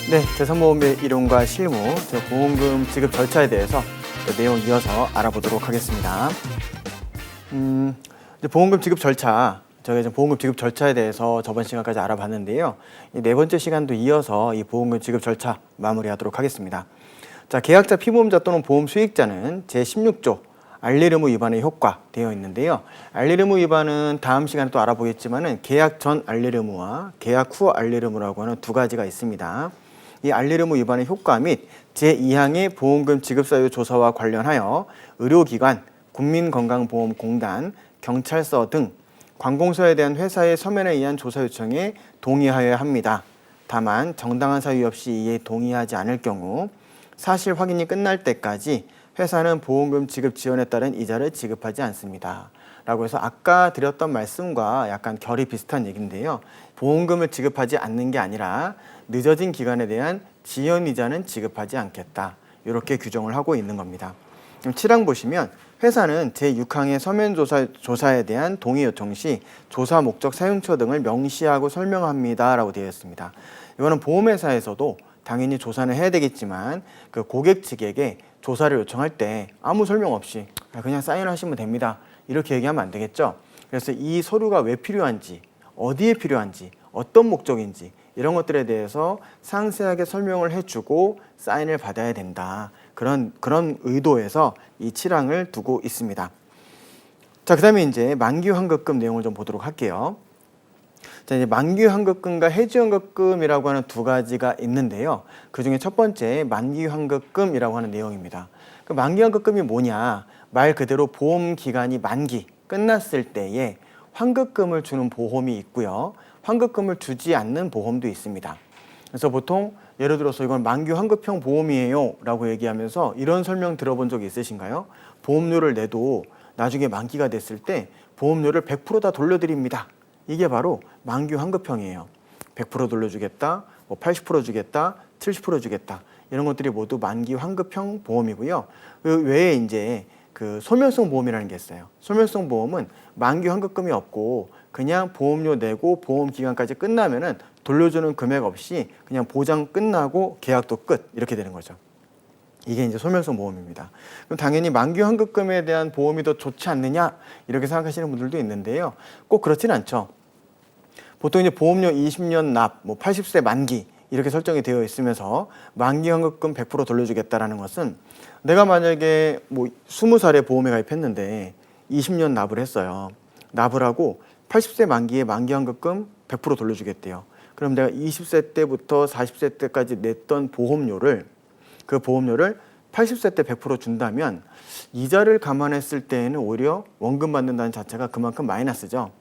네, 재산보험의 이론과 실무, 보험금 지급 절차에 대해서 내용 이어서 알아보도록 하겠습니다. 이제 보험금 지급 절차, 저희가 이제 보험금 지급 절차에 대해서 저번 시간까지 알아봤는데요. 이 네 번째 시간도 이어서 이 보험금 지급 절차 마무리하도록 하겠습니다. 자, 계약자, 피보험자 또는 보험 수익자는 제16조 알릴 의무 위반의 효과 되어 있는데요. 알릴 의무 위반은 다음 시간에 또 알아보겠지만은 계약 전 알릴 의무와 계약 후 알릴 의무라고 하는 두 가지가 있습니다. 이 알릴 의무 위반의 효과 및 제2항의 보험금 지급 사유 조사와 관련하여 의료기관, 국민건강보험공단, 경찰서 등 관공서에 대한 회사의 서면에 의한 조사 요청에 동의하여야 합니다. 다만 정당한 사유 없이 이에 동의하지 않을 경우 사실 확인이 끝날 때까지 회사는 보험금 지급 지연에 따른 이자를 지급하지 않습니다. 라고 해서 아까 드렸던 말씀과 약간 결이 비슷한 얘기인데요. 보험금을 지급하지 않는 게 아니라 늦어진 기간에 대한 지연 이자는 지급하지 않겠다. 이렇게 규정을 하고 있는 겁니다. 그럼 7항 보시면 회사는 제6항의 서면 조사에 대한 동의 요청 시 조사 목적 사용처 등을 명시하고 설명합니다. 라고 되어 있습니다. 이거는 보험회사에서도 당연히 조사는 해야 되겠지만 그 고객 측에게 조사를 요청할 때 아무 설명 없이 그냥 사인하시면 됩니다. 이렇게 얘기하면 안 되겠죠. 그래서 이 서류가 왜 필요한지, 어디에 필요한지, 어떤 목적인지 이런 것들에 대해서 상세하게 설명을 해주고 사인을 받아야 된다. 그런 의도에서 이 7항을 두고 있습니다. 자, 그다음에 이제 만기 환급금 내용을 좀 보도록 할게요. 자, 이제 만기 환급금과 해지 환급금이라고 하는 두 가지가 있는데요. 그 중에 첫 번째 만기 환급금이라고 하는 내용입니다. 그 만기 환급금이 뭐냐? 말 그대로 보험 기간이 만기 끝났을 때에 환급금을 주는 보험이 있고요. 환급금을 주지 않는 보험도 있습니다. 그래서 보통 예를 들어서 이건 만기 환급형 보험이에요 라고 얘기하면서 이런 설명 들어본 적 있으신가요? 보험료를 내도 나중에 만기가 됐을 때 보험료를 100% 다 돌려드립니다. 이게 바로 만기 환급형이에요. 100% 돌려주겠다, 80% 주겠다, 70% 주겠다. 이런 것들이 모두 만기 환급형 보험이고요. 그 외에 이제 그 소멸성 보험이라는 게 있어요. 소멸성 보험은 만기 환급금이 없고 그냥 보험료 내고 보험 기간까지 끝나면은 돌려주는 금액 없이 그냥 보장 끝나고 계약도 끝 이렇게 되는 거죠. 이게 이제 소멸성 보험입니다. 그럼 당연히 만기 환급금에 대한 보험이 더 좋지 않느냐 이렇게 생각하시는 분들도 있는데요. 꼭 그렇지는 않죠. 보통 이제 보험료 20년 납, 80세 만기 이렇게 설정이 되어 있으면서 만기 환급금 100% 돌려주겠다라는 것은 내가 만약에 20살에 보험에 가입했는데 20년 납을 했어요. 납을 하고 80세 만기에 만기 환급금 100% 돌려주겠대요. 그럼 내가 20세 때부터 40세 때까지 냈던 보험료를 그 보험료를 80세 때 100% 준다면 이자를 감안했을 때에는 오히려 원금 받는다는 자체가 그만큼 마이너스죠.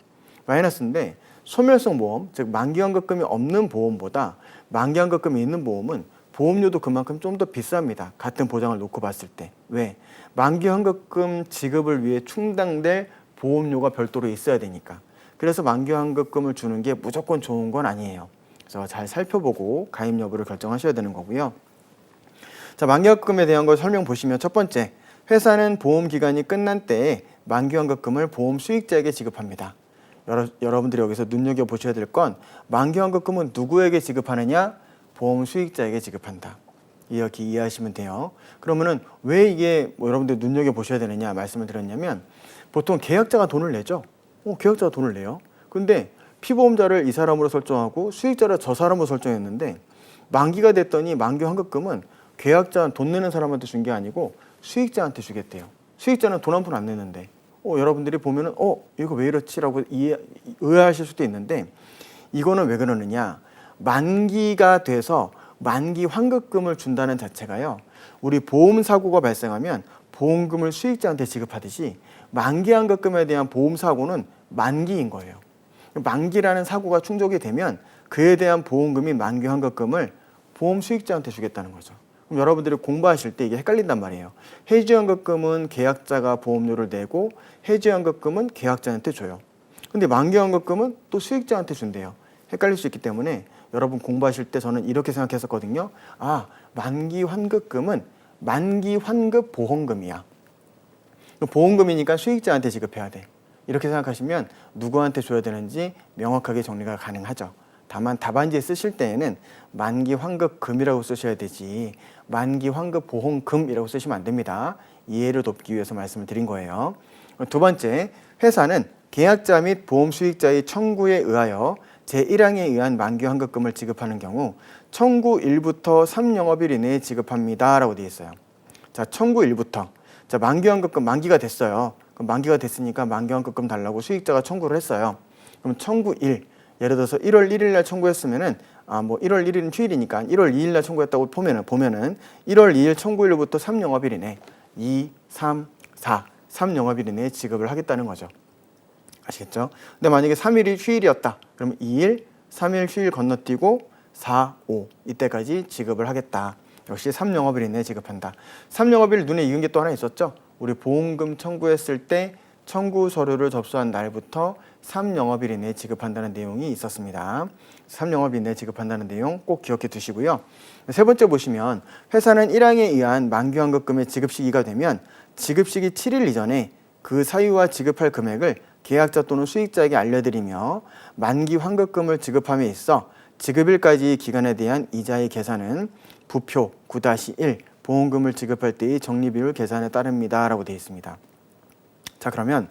마이너스인데 소멸성 보험, 즉 만기 환급금이 없는 보험보다 만기 환급금이 있는 보험은 보험료도 그만큼 좀 더 비쌉니다. 같은 보장을 놓고 봤을 때. 왜? 만기 환급금 지급을 위해 충당될 보험료가 별도로 있어야 되니까. 그래서 만기 환급금을 주는 게 무조건 좋은 건 아니에요. 그래서 잘 살펴보고 가입 여부를 결정하셔야 되는 거고요. 자, 만기 환급금에 대한 걸 설명 보시면 첫 번째, 회사는 보험 기간이 끝난 때에 만기 환급금을 보험 수익자에게 지급합니다. 여러분들이 여기서 눈여겨보셔야 될 건 만기 환급금은 누구에게 지급하느냐? 보험 수익자에게 지급한다. 이렇게 이해하시면 돼요. 그러면은 왜 이게 여러분들 눈여겨보셔야 되느냐 말씀을 드렸냐면 보통 계약자가 돈을 내죠. 계약자가 돈을 내요. 근데 피보험자를 이 사람으로 설정하고 수익자를 저 사람으로 설정했는데 만기가 됐더니 만기 환급금은 계약자 돈 내는 사람한테 준 게 아니고 수익자한테 주겠대요. 수익자는 돈 한 푼 안 내는데 여러분들이 보면은 이거 왜 이렇지라고 의아하실 수도 있는데 이거는 왜 그러느냐? 만기가 돼서 만기 환급금을 준다는 자체가요. 우리 보험 사고가 발생하면 보험금을 수익자한테 지급하듯이 만기 환급금에 대한 보험 사고는 만기인 거예요. 만기라는 사고가 충족이 되면 그에 대한 보험금인 만기 환급금을 보험 수익자한테 주겠다는 거죠. 그럼 여러분들이 공부하실 때 이게 헷갈린단 말이에요. 해지 환급금은 계약자가 보험료를 내고 해지 환급금은 계약자한테 줘요. 근데 만기 환급금은 또 수익자한테 준대요. 헷갈릴 수 있기 때문에 여러분 공부하실 때 저는 이렇게 생각했었거든요. 만기 환급금은 만기 환급 보험금이야. 보험금이니까 수익자한테 지급해야 돼. 이렇게 생각하시면 누구한테 줘야 되는지 명확하게 정리가 가능하죠. 다만 답안지에 쓰실 때에는 만기 환급금이라고 쓰셔야 되지 만기 환급 보험금이라고 쓰시면 안 됩니다. 이해를 돕기 위해서 말씀을 드린 거예요. 두 번째, 회사는 계약자 및 보험 수익자의 청구에 의하여 제1항에 의한 만기 환급금을 지급하는 경우 청구일부터 3영업일 이내에 지급합니다 라고 되어 있어요. 자, 청구일부터 자, 만기 환급금 만기가 됐어요. 그럼 만기가 됐으니까 만기 환급금 달라고 수익자가 청구를 했어요. 그럼 청구일, 예를 들어서 1월 1일 날 청구했으면은 1월 1일은 휴일이니까 1월 2일 날 청구했다고 보면은 1월 2일 청구일로부터 3영업일 이내 2, 3, 4, 3영업일 이내에 지급을 하겠다는 거죠. 아시겠죠? 근데 만약에 3일이 휴일이었다. 그러면 2일, 3일 휴일 건너뛰고 4, 5 이때까지 지급을 하겠다. 역시 3영업일 이내에 지급한다. 3영업일 눈에 익은 게 또 하나 있었죠? 우리 보험금 청구했을 때 청구 서류를 접수한 날부터 3영업일 이내에 지급한다는 내용이 있었습니다. 3영업일 이내에 지급한다는 내용 꼭 기억해 두시고요. 세 번째 보시면 회사는 1항에 의한 만기 환급금의 지급 시기가 되면 지급 시기 7일 이전에 그 사유와 지급할 금액을 계약자 또는 수익자에게 알려드리며 만기 환급금을 지급함에 있어 지급일까지 기간에 대한 이자의 계산은 부표 9-1 보험금을 지급할 때의 적립비율 계산에 따릅니다 라고 되어 있습니다. 자, 그러면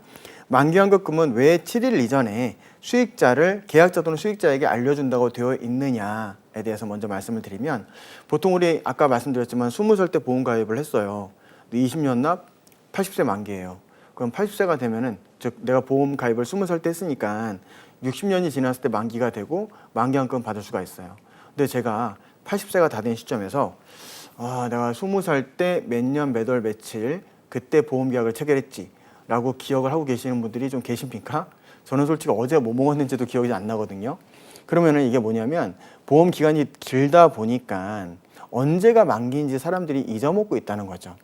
만기 환급금은 왜 7일 이전에 수익자를 계약자 또는 수익자에게 알려준다고 되어 있느냐에 대해서 먼저 말씀을 드리면 보통 우리 아까 말씀드렸지만 20살 때 보험 가입을 했어요. 20년 납 80세 만기예요. 그럼 80세가 되면은 즉 내가 보험 가입을 20살 때 했으니까 60년이 지났을 때 만기가 되고 만기 환급금 받을 수가 있어요. 근데 제가 80세가 다 된 시점에서 내가 20살 때 몇 년 몇 월 며칠 그때 보험 계약을 체결했지 라고 기억을 하고 계시는 분들이 좀 계십니까? 저는 솔직히 어제 뭐 먹었는지도 기억이 안 나거든요. 그러면은 이게 뭐냐면 보험 기간이 길다 보니까 언제가 만기인지 사람들이 잊어먹고 있다는 거죠.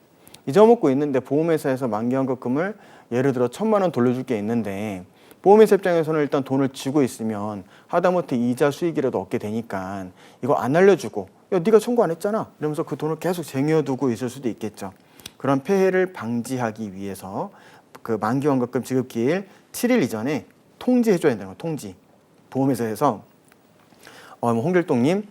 잊어먹고 있는데 보험회사에서 만기 환급금을 예를 들어 1,000만 원 돌려줄 게 있는데 보험회사 입장에서는 일단 돈을 쥐고 있으면 하다못해 이자 수익이라도 얻게 되니까 이거 안 알려주고 야 네가 청구 안 했잖아 이러면서 그 돈을 계속 쟁여두고 있을 수도 있겠죠. 그런 폐해를 방지하기 위해서 그 만기 환급금 지급기일 7일 이전에 통지해줘야 된다는 거예요. 통지. 보험회사에서 홍길동님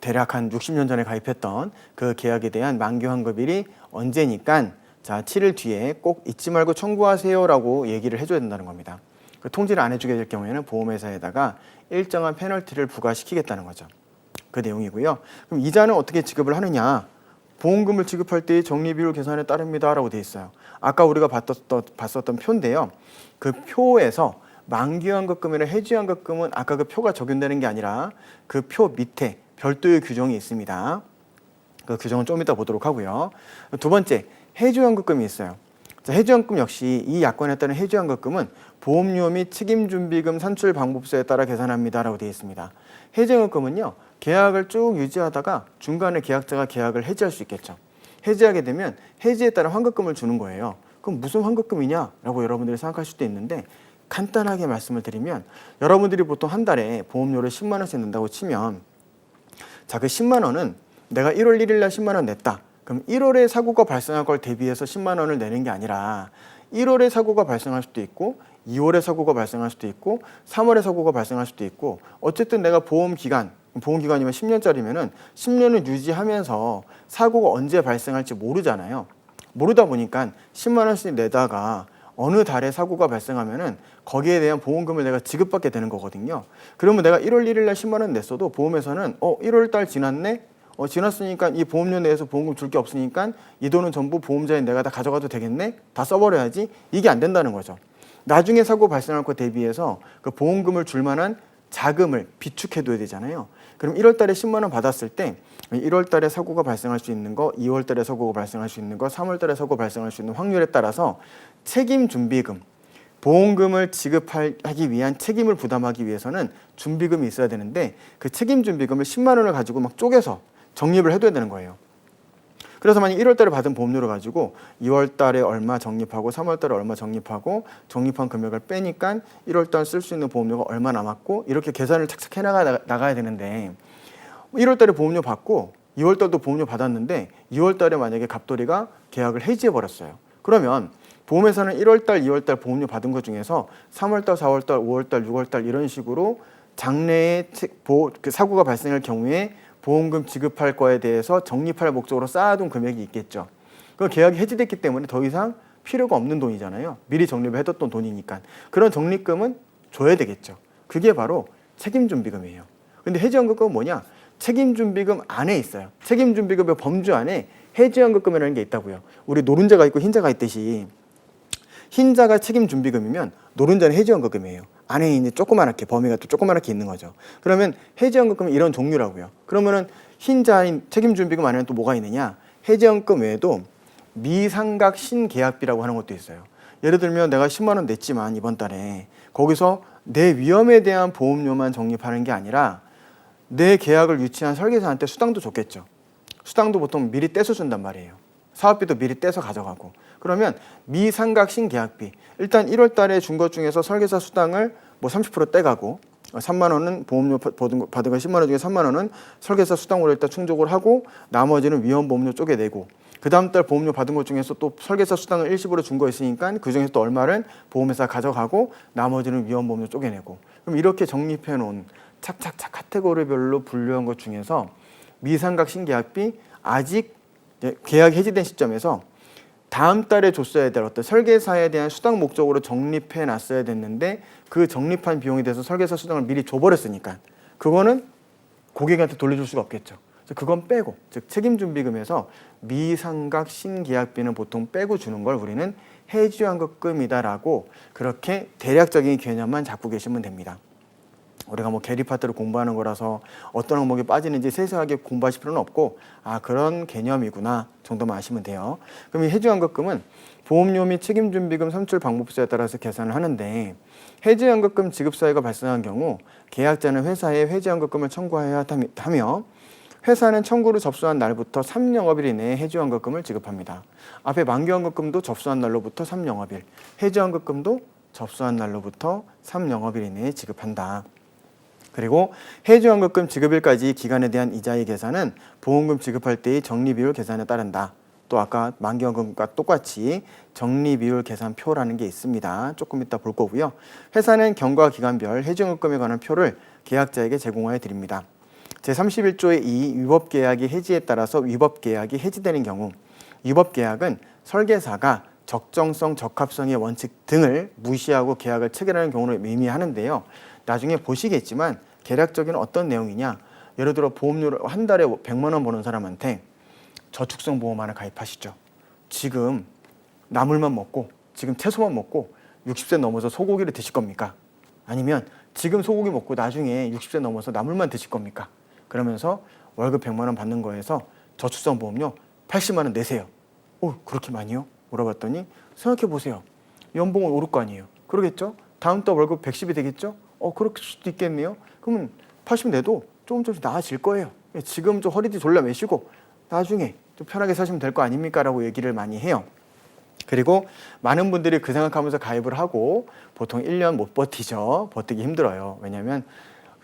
대략 한 60년 전에 가입했던 그 계약에 대한 만기 환급일이 언제니까 자 7일 뒤에 꼭 잊지 말고 청구하세요라고 얘기를 해줘야 된다는 겁니다. 그 통지를 안 해주게 될 경우에는 보험회사에다가 일정한 페널티를 부과시키겠다는 거죠. 그 내용이고요. 그럼 이자는 어떻게 지급을 하느냐? 보험금을 지급할 때의 적립비율 계산에 따릅니다라고 돼 있어요. 아까 우리가 봤었던 표인데요. 그 표에서 만기 환급금이나 해지 환급금은 아까 그 표가 적용되는 게 아니라 그 표 밑에 별도의 규정이 있습니다. 그 규정은 좀 이따 보도록 하고요. 두 번째, 해지 환급금이 있어요. 자, 해지 환급금 역시 이 약관에 따른 해지 환급금은 보험료 및 책임준비금 산출 방법서에 따라 계산합니다라고 되어 있습니다. 해지 환급금은요. 계약을 쭉 유지하다가 중간에 계약자가 계약을 해지할 수 있겠죠. 해지하게 되면 해지에 따른 환급금을 주는 거예요. 그럼 무슨 환급금이냐라고 여러분들이 생각하실 수도 있는데 간단하게 말씀을 드리면 여러분들이 보통 한 달에 보험료를 10만 원씩 낸다고 치면 자, 그 10만 원은 내가 1월 1일 날 10만 원 냈다. 그럼 1월에 사고가 발생할 걸 대비해서 10만 원을 내는 게 아니라 1월에 사고가 발생할 수도 있고 2월에 사고가 발생할 수도 있고 3월에 사고가 발생할 수도 있고 어쨌든 내가 보험기간이면 10년짜리면은 10년을 유지하면서 사고가 언제 발생할지 모르잖아요. 모르다 보니까 10만 원씩 내다가 어느 달에 사고가 발생하면은 거기에 대한 보험금을 내가 지급받게 되는 거거든요. 그러면 내가 1월 1일 날 10만 원 냈어도 보험에서는 1월 달 지났네? 지났으니까 이 보험료 내에서 보험금 줄 게 없으니까 이 돈은 전부 보험자인 내가 다 가져가도 되겠네? 다 써버려야지? 이게 안 된다는 거죠. 나중에 사고 발생할 거 대비해서 그 보험금을 줄 만한 자금을 비축해둬야 되잖아요. 그럼 1월 달에 10만 원 받았을 때 1월 달에 사고가 발생할 수 있는 거, 2월 달에 사고가 발생할 수 있는 거, 3월 달에 사고가 발생할 수 있는 확률에 따라서 책임 준비금, 보험금을 지급하기 위한 책임을 부담하기 위해서는 준비금이 있어야 되는데 그 책임 준비금을 10만 원을 가지고 막 쪼개서 적립을 해둬야 되는 거예요. 그래서 만약 1월 달에 받은 보험료를 가지고 2월 달에 얼마 적립하고 3월 달에 얼마 적립하고 적립한 금액을 빼니까 1월 달 쓸 수 있는 보험료가 얼마 남았고 이렇게 계산을 착착 해 나가야 되는데 1월 달에 보험료 받고 2월 달도 보험료 받았는데 2월 달에 만약에 갑돌이가 계약을 해지해 버렸어요. 그러면 보험회사는 1월 달, 2월 달 보험료 받은 것 중에서 3월 달, 4월 달, 5월 달, 6월 달 이런 식으로 장래에 그 사고가 발생할 경우에 보험금 지급할 거에 대해서 적립할 목적으로 쌓아둔 금액이 있겠죠. 그 계약이 해지됐기 때문에 더 이상 필요가 없는 돈이잖아요. 미리 적립을 해뒀던 돈이니까. 그런 적립금은 줘야 되겠죠. 그게 바로 책임준비금이에요. 근데 해지연금은 뭐냐? 책임준비금 안에 있어요. 책임준비금의 범주 안에 해지연금이라는 게 있다고요. 우리 노른자가 있고 흰자가 있듯이 흰자가 책임준비금이면 노른자는 해지연금이에요. 안에 이제 조그맣게 범위가 또 조그맣게 있는 거죠. 그러면 해지연금은 이런 종류라고요. 그러면은 흰자인 책임준비금 안에는 또 뭐가 있느냐? 해지연금 외에도 미상각 신계약비라고 하는 것도 있어요. 예를 들면 내가 10만 원 냈지만 이번 달에 거기서 내 위험에 대한 보험료만 적립하는 게 아니라 내 계약을 유치한 설계사한테 수당도 줬겠죠. 수당도 보통 미리 떼서 준단 말이에요. 사업비도 미리 떼서 가져가고. 그러면 미상각 신계약비. 일단 1월 달에 준 것 중에서 설계사 수당을 뭐 30% 떼가고 3만 원은 보험료 받은 거 10만 원 중에 3만 원은 설계사 수당으로 일단 충족을 하고 나머지는 위험보험료 쪽에 내고 그 다음 달 보험료 받은 것 중에서 또 설계사 수당을 일시불로 준 거 있으니까 그 중에서 또 얼마를 보험회사 가져가고 나머지는 위험보험료 쪽에 내고 그럼 이렇게 적립해 놓은 착착착 카테고리별로 분류한 것 중에서 미상각 신계약비 아직 계약 해지된 시점에서 다음 달에 줬어야 될 어떤 설계사에 대한 수당 목적으로 적립해 놨어야 됐는데 그 적립한 비용에 대해서 설계사 수당을 미리 줘버렸으니까 그거는 고객한테 돌려줄 수가 없겠죠. 그건 빼고, 즉 책임준비금에서 미상각 신계약비는 보통 빼고 주는 걸 우리는 해지연금이다라고 그렇게 대략적인 개념만 잡고 계시면 됩니다. 우리가 뭐 계리파트를 공부하는 거라서 어떤 항목이 빠지는지 세세하게 공부하실 필요는 없고 아 그런 개념이구나 정도만 아시면 돼요. 그럼 이 해지연금은 보험료 및 책임준비금 산출 방법수에 따라서 계산을 하는데 해지연금 지급 사유가 발생한 경우 계약자는 회사에 해지연금을 청구해야 하며 회사는 청구를 접수한 날부터 3영업일 이내에 해지연금을 지급합니다. 앞에 만기연금도 접수한 날로부터 3영업일, 해지연금도 접수한 날로부터 3영업일 이내에 지급한다. 그리고 해지연금 지급일까지 기간에 대한 이자의 계산은 보험금 지급할 때의 적립이율 계산에 따른다. 또 아까 만기연금과 똑같이 적립이율 계산표라는 게 있습니다. 조금 이따 볼 거고요. 회사는 경과 기간별 해지연금에 관한 표를 계약자에게 제공하여 드립니다. 제31조의 2 위법계약이 해지에 따라서 위법계약이 해지되는 경우 위법계약은 설계사가 적정성, 적합성의 원칙 등을 무시하고 계약을 체결하는 경우를 의미하는데요. 나중에 보시겠지만 계략적인 어떤 내용이냐 예를 들어 보험료를 한 달에 100만 원 버는 사람한테 저축성 보험 하나 가입하시죠. 지금 나물만 먹고 지금 채소만 먹고 60세 넘어서 소고기를 드실 겁니까? 아니면 지금 소고기 먹고 나중에 60세 넘어서 나물만 드실 겁니까? 그러면서 월급 100만 원 받는 거에서 저축성 보험료 80만 원 내세요. 그렇게 많이요? 물어봤더니 생각해 보세요. 연봉은 오를 거 아니에요. 그러겠죠? 다음 달 월급 110이 되겠죠? 그럴 수도 있겠네요. 그러면 80 내도 조금씩 나아질 거예요. 지금 좀 허리띠 졸라 매시고 나중에 좀 편하게 사시면 될 거 아닙니까? 라고 얘기를 많이 해요. 그리고 많은 분들이 그 생각하면서 가입을 하고 보통 1년 못 버티죠. 버티기 힘들어요. 왜냐하면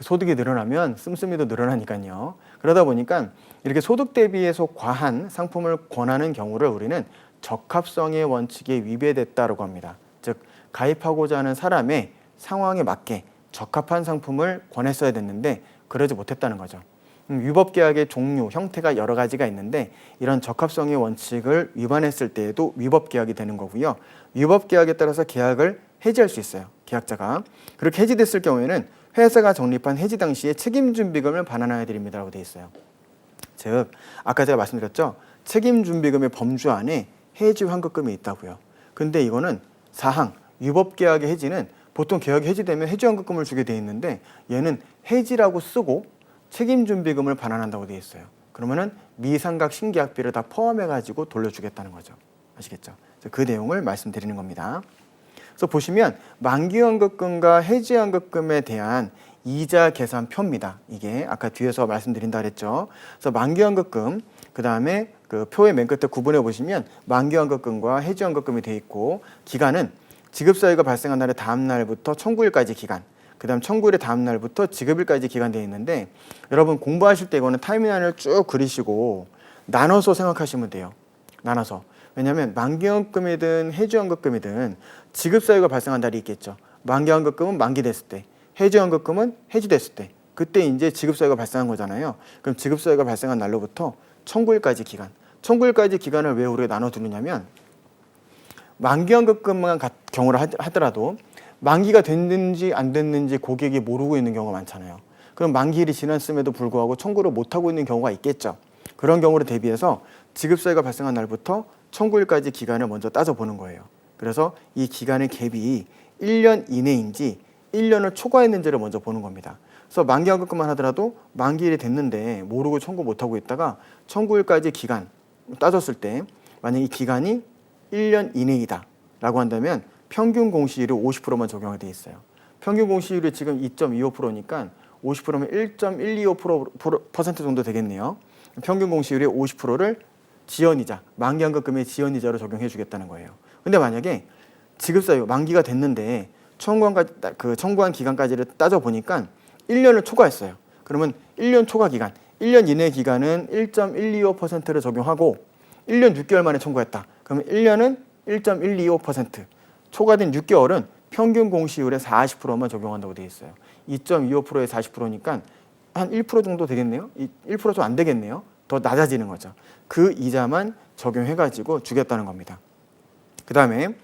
소득이 늘어나면 씀씀이도 늘어나니까요. 그러다 보니까 이렇게 소득 대비해서 과한 상품을 권하는 경우를 우리는 적합성의 원칙에 위배됐다고 합니다. 즉 가입하고자 하는 사람의 상황에 맞게 적합한 상품을 권했어야 됐는데 그러지 못했다는 거죠. 위법계약의 종류, 형태가 여러 가지가 있는데 이런 적합성의 원칙을 위반했을 때에도 위법계약이 되는 거고요. 위법계약에 따라서 계약을 해지할 수 있어요. 계약자가. 그렇게 해지됐을 경우에는 회사가 적립한 해지 당시에 책임준비금을 반환하여 드립니다라고 되어 있어요. 즉 아까 제가 말씀드렸죠. 책임준비금의 범주 안에 해지환급금이 있다고요. 근데 이거는 사항, 위법계약의 해지는 보통 계약이 해지되면 해지환급금을 주게 되어 있는데 얘는 해지라고 쓰고 책임준비금을 반환한다고 되어 있어요. 그러면은 미상각 신계약비를 다 포함해가지고 돌려주겠다는 거죠. 아시겠죠? 그 내용을 말씀드리는 겁니다. 그래서 보시면 만기연금과 해지연금에 대한 이자 계산표입니다. 이게 아까 뒤에서 말씀드린다 그랬죠. 그래서 만기연금 그 다음에 그 표의 맨 끝에 구분해 보시면 만기연금과 해지연금이 되어 있고 기간은 지급 사유가 발생한 날의 다음 날부터 청구일까지 기간. 그 다음 청구일의 다음 날부터 지급일까지 기간되어 있는데 여러분 공부하실 때 이거는 타임라인을 쭉 그리시고 나눠서 생각하시면 돼요. 나눠서. 왜냐하면 만기연금이든 해지연금이든 지급 사유가 발생한 날이 있겠죠. 만기연금은 만기됐을 때, 해지연금은 해지됐을 때 그때 이제 지급사유가 발생한 거잖아요. 그럼 지급사유가 발생한 날로부터 청구일까지 기간. 청구일까지 기간을 왜 우리가 나눠두느냐면 만기연금만 경우를 하더라도 만기가 됐는지 안 됐는지 고객이 모르고 있는 경우가 많잖아요. 그럼 만기일이 지났음에도 불구하고 청구를 못하고 있는 경우가 있겠죠. 그런 경우를 대비해서 지급사유가 발생한 날부터 청구일까지 기간을 먼저 따져보는 거예요. 그래서 이 기간의 갭이 1년 이내인지 1년을 초과했는지를 먼저 보는 겁니다. 그래서 만기연금만 하더라도 만기일이 됐는데 모르고 청구 못하고 있다가 청구일까지 기간 따졌을 때 만약 이 기간이 1년 이내이다 라고 한다면 평균 공시율이 50%만 적용이 돼 있어요. 평균 공시율이 지금 2.25%니까 50%면 1.125% 정도 되겠네요. 평균 공시율의 50%를 지연이자, 만기연금금의 지연이자로 적용해 주겠다는 거예요. 근데 만약에 지급사유 만기가 됐는데 청구한 기간까지를 따져보니까 1년을 초과했어요. 그러면 1년 초과 기간, 1년 이내 기간은 1.125%를 적용하고 1년 6개월 만에 청구했다. 그러면 1년은 1.125%, 초과된 6개월은 평균 공시율의 40%만 적용한다고 되어 있어요. 2.25%에 40%니까 한 1% 정도 되겠네요. 1% 좀 안 되겠네요. 더 낮아지는 거죠. 그 이자만 적용해가지고 주겠다는 겁니다. 그 다음에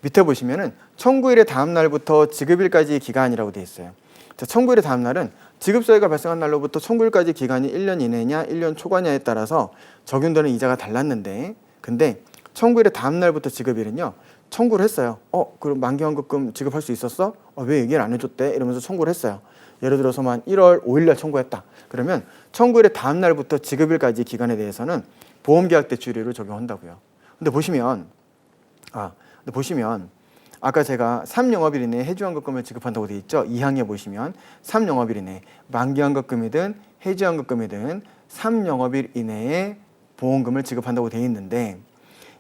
밑에 보시면은 청구일의 다음 날부터 지급일까지 기간이라고 되어 있어요. 자, 청구일의 다음 날은 지급사유가 발생한 날로부터 청구일까지 기간이 1년 이내냐 1년 초과냐에 따라서 적용되는 이자가 달랐는데, 근데 청구일의 다음 날부터 지급일은요, 청구를 했어요. 그럼 만기연금금 지급할 수 있었어? 왜 얘기를 안 해줬대? 이러면서 청구를 했어요. 예를 들어서만 1월 5일 날 청구했다. 그러면 청구일의 다음 날부터 지급일까지 기간에 대해서는 보험계약 대출율을 적용한다고요. 근데 보시면 아까 제가 3영업일 이내에 해지연금금을 지급한다고 되어 있죠. 2항에 보시면 3영업일 이내 만기연금금이든 해지연금금이든 3영업일 이내에 보험금을 지급한다고 되어 있는데,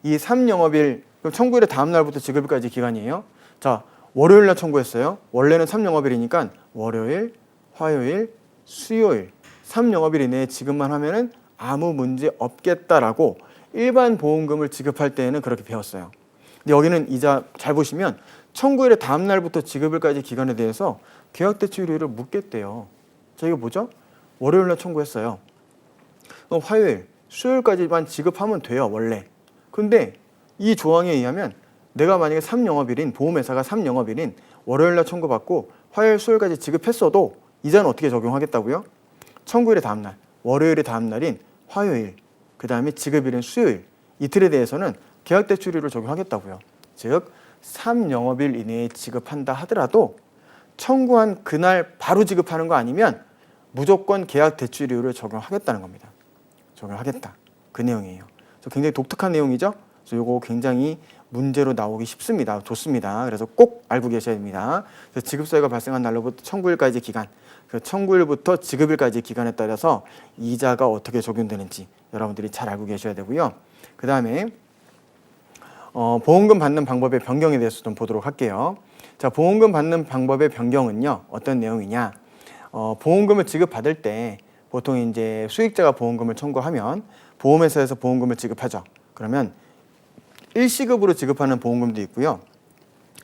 이 3영업일 그럼 청구일의 다음 날부터 지급일까지 기간이에요. 자, 월요일 날 청구했어요. 원래는 3영업일이니까 월요일, 화요일, 수요일 3영업일 이내에 지급만 하면은 아무 문제 없겠다라고 일반 보험금을 지급할 때에는 그렇게 배웠어요. 근데 여기는 이자 잘 보시면 청구일의 다음 날부터 지급일까지 기간에 대해서 계약 대출율을 묻겠대요. 자, 이거 뭐죠? 월요일 날 청구했어요. 그럼 화요일, 수요일까지만 지급하면 돼요, 원래. 근데 이 조항에 의하면 내가 만약에 3영업일인 보험회사가 3영업일인 월요일 날 청구받고 화요일, 수요일까지 지급했어도 이자는 어떻게 적용하겠다고요? 청구일의 다음 날, 월요일의 다음 날인 화요일, 그 다음에 지급일인 수요일, 이틀에 대해서는 계약 대출율을 적용하겠다고요. 즉 3영업일 이내에 지급한다 하더라도 청구한 그날 바로 지급하는 거 아니면 무조건 계약 대출율을 적용하겠다는 겁니다. 적용하겠다. 그 내용이에요. 굉장히 독특한 내용이죠. 그래서 이거 굉장히 문제로 나오기 쉽습니다. 좋습니다. 그래서 꼭 알고 계셔야 됩니다. 그래서 지급사유가 발생한 날로부터 청구일까지 기간, 그 청구일부터 지급일까지 기간에 따라서 이자가 어떻게 적용되는지 여러분들이 잘 알고 계셔야 되고요. 그 다음에 보험금 받는 방법의 변경에 대해서 좀 보도록 할게요. 자, 보험금 받는 방법의 변경은요, 어떤 내용이냐? 보험금을 지급받을 때 보통 이제 수익자가 보험금을 청구하면 보험회사에서 보험금을 지급하죠. 그러면 일시급으로 지급하는 보험금도 있고요,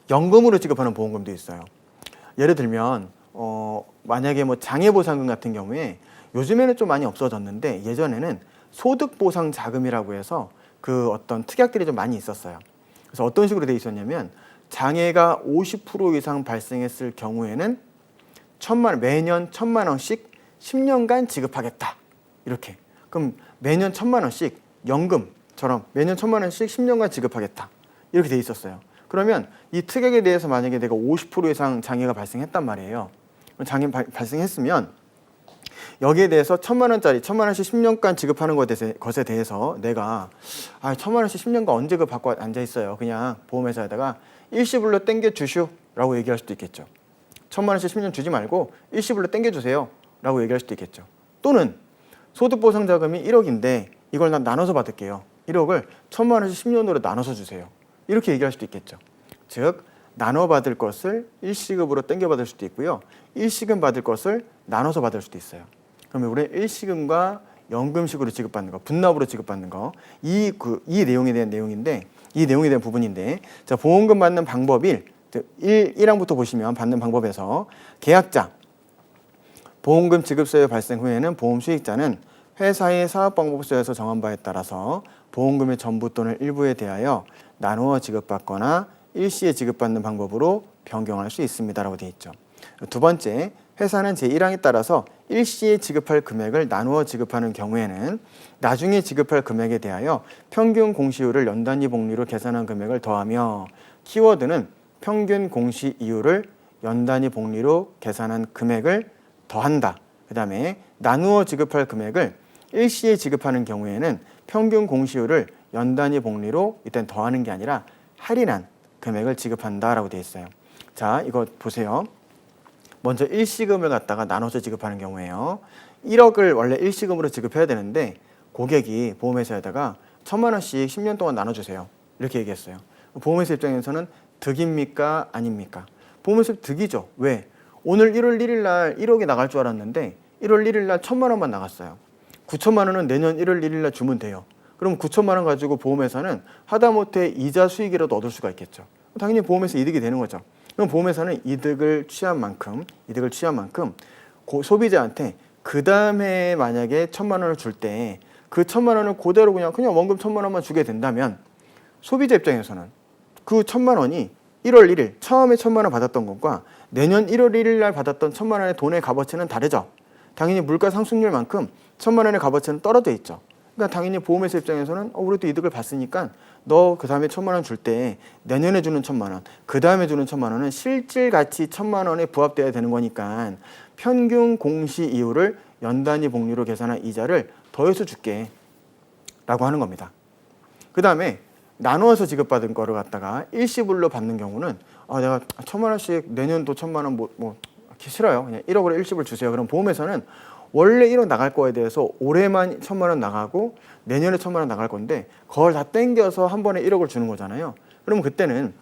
연금으로 지급하는 보험금도 있어요. 예를 들면 만약에 뭐 장애보상금 같은 경우에 요즘에는 좀 많이 없어졌는데 예전에는 소득보상자금이라고 해서 그 어떤 특약들이 좀 많이 있었어요. 그래서 어떤 식으로 돼 있었냐면 장애가 50% 이상 발생했을 경우에는 매년 1,000만 원씩 10년간 지급하겠다. 이렇게. 그럼 매년 1,000만 원씩 연금처럼 매년 1,000만 원씩 10년간 지급하겠다. 이렇게 돼 있었어요. 그러면 이 특약에 대해서 만약에 내가 50% 이상 장애가 발생했단 말이에요. 장애 발생했으면 여기에 대해서 1,000만 원짜리 1,000만 원씩 10년간 지급하는 것에 대해서 내가 1,000만 원씩 10년간 언제 그 받고 앉아 있어요. 그냥 보험회사에다가 일시불로 땡겨 주슈라고 얘기할 수도 있겠죠. 1,000만 원씩 10년 주지 말고 일시불로 땡겨 주세요라고 얘기할 수도 있겠죠. 또는 소득보상자금이 1억인데 이걸 난 나눠서 받을게요. 1억을 1,000만 원씩 10년으로 나눠서 주세요. 이렇게 얘기할 수도 있겠죠. 즉 나눠 받을 것을 일시급으로 땡겨 받을 수도 있고요, 일시금 받을 것을 나눠서 받을 수도 있어요. 그러면 우리 일시금과 연금식으로 지급받는 거, 분납으로 지급받는 거, 이 내용에 대한 내용인데, 이 내용에 대한 부분인데, 자, 보험금 받는 방법 1, 1항부터 보시면 받는 방법에서 계약자, 보험금 지급 사유 발생 후에는 보험 수익자는 회사의 사업방법서에서 정한 바에 따라서 보험금의 전부 또는 일부에 대하여 나누어 지급받거나 일시에 지급받는 방법으로 변경할 수 있습니다라고 되어 있죠. 두 번째, 회사는 제1항에 따라서 일시에 지급할 금액을 나누어 지급하는 경우에는 나중에 지급할 금액에 대하여 평균 공시율을 연단위 복리로 계산한 금액을 더하며, 키워드는 평균 공시 이율을 연단위 복리로 계산한 금액을 더한다. 그 다음에 나누어 지급할 금액을 일시에 지급하는 경우에는 평균 공시율을 연단위 복리로 일단 더하는 게 아니라 할인한 금액을 지급한다라고 되어 있어요. 자, 이거 보세요. 먼저 일시금을 갖다가 나눠서 지급하는 경우에요. 1억을 원래 일시금으로 지급해야 되는데 고객이 보험회사에다가 1,000만 원씩 10년 동안 나눠주세요. 이렇게 얘기했어요. 보험회사 입장에서는 득입니까? 아닙니까? 보험회사 득이죠. 왜? 오늘 1월 1일 날 1억이 나갈 줄 알았는데 1월 1일 날 1,000만 원만 나갔어요. 9천만 원은 내년 1월 1일 날 주면 돼요. 그럼 9천만 원 가지고 보험회사는 하다못해 이자 수익이라도 얻을 수가 있겠죠. 당연히 보험회사 이득이 되는 거죠. 그럼 보험회사는 이득을 취한 만큼 소비자한테 그 다음에 만약에 1,000만 원을 줄 때 그 1,000만 원을 그대로 그냥 원금 1,000만 원만 주게 된다면 소비자 입장에서는 그 1,000만 원이 1월 1일 처음에 1,000만 원 받았던 것과 내년 1월 1일 날 받았던 1,000만 원의 돈의 값어치는 다르죠. 당연히 물가 상승률만큼 1,000만 원의 값어치는 떨어져 있죠. 그러니까 당연히 보험회사 입장에서는 우리도 이득을 봤으니까 너 그 다음에 1,000만 원 줄 때 내년에 주는 1,000만 원, 그 다음에 주는 1,000만 원은 실질 가치 1,000만 원에 부합돼야 되는 거니까 평균 공시 이율을 연단위 복리로 계산한 이자를 더해서 줄게 라고 하는 겁니다. 그 다음에 나누어서 지급받은 거를 갖다가 일시불로 받는 경우는 내가 1,000만 원씩 내년도 1,000만 원 싫어요. 그냥 1억으로 일시불 주세요. 그럼 보험회사는 원래 1억 나갈 거에 대해서 올해만 1,000만 원 나가고 내년에 1,000만 원 나갈 건데 그걸 다 땡겨서 한 번에 1억을 주는 거잖아요. 그러면 그때는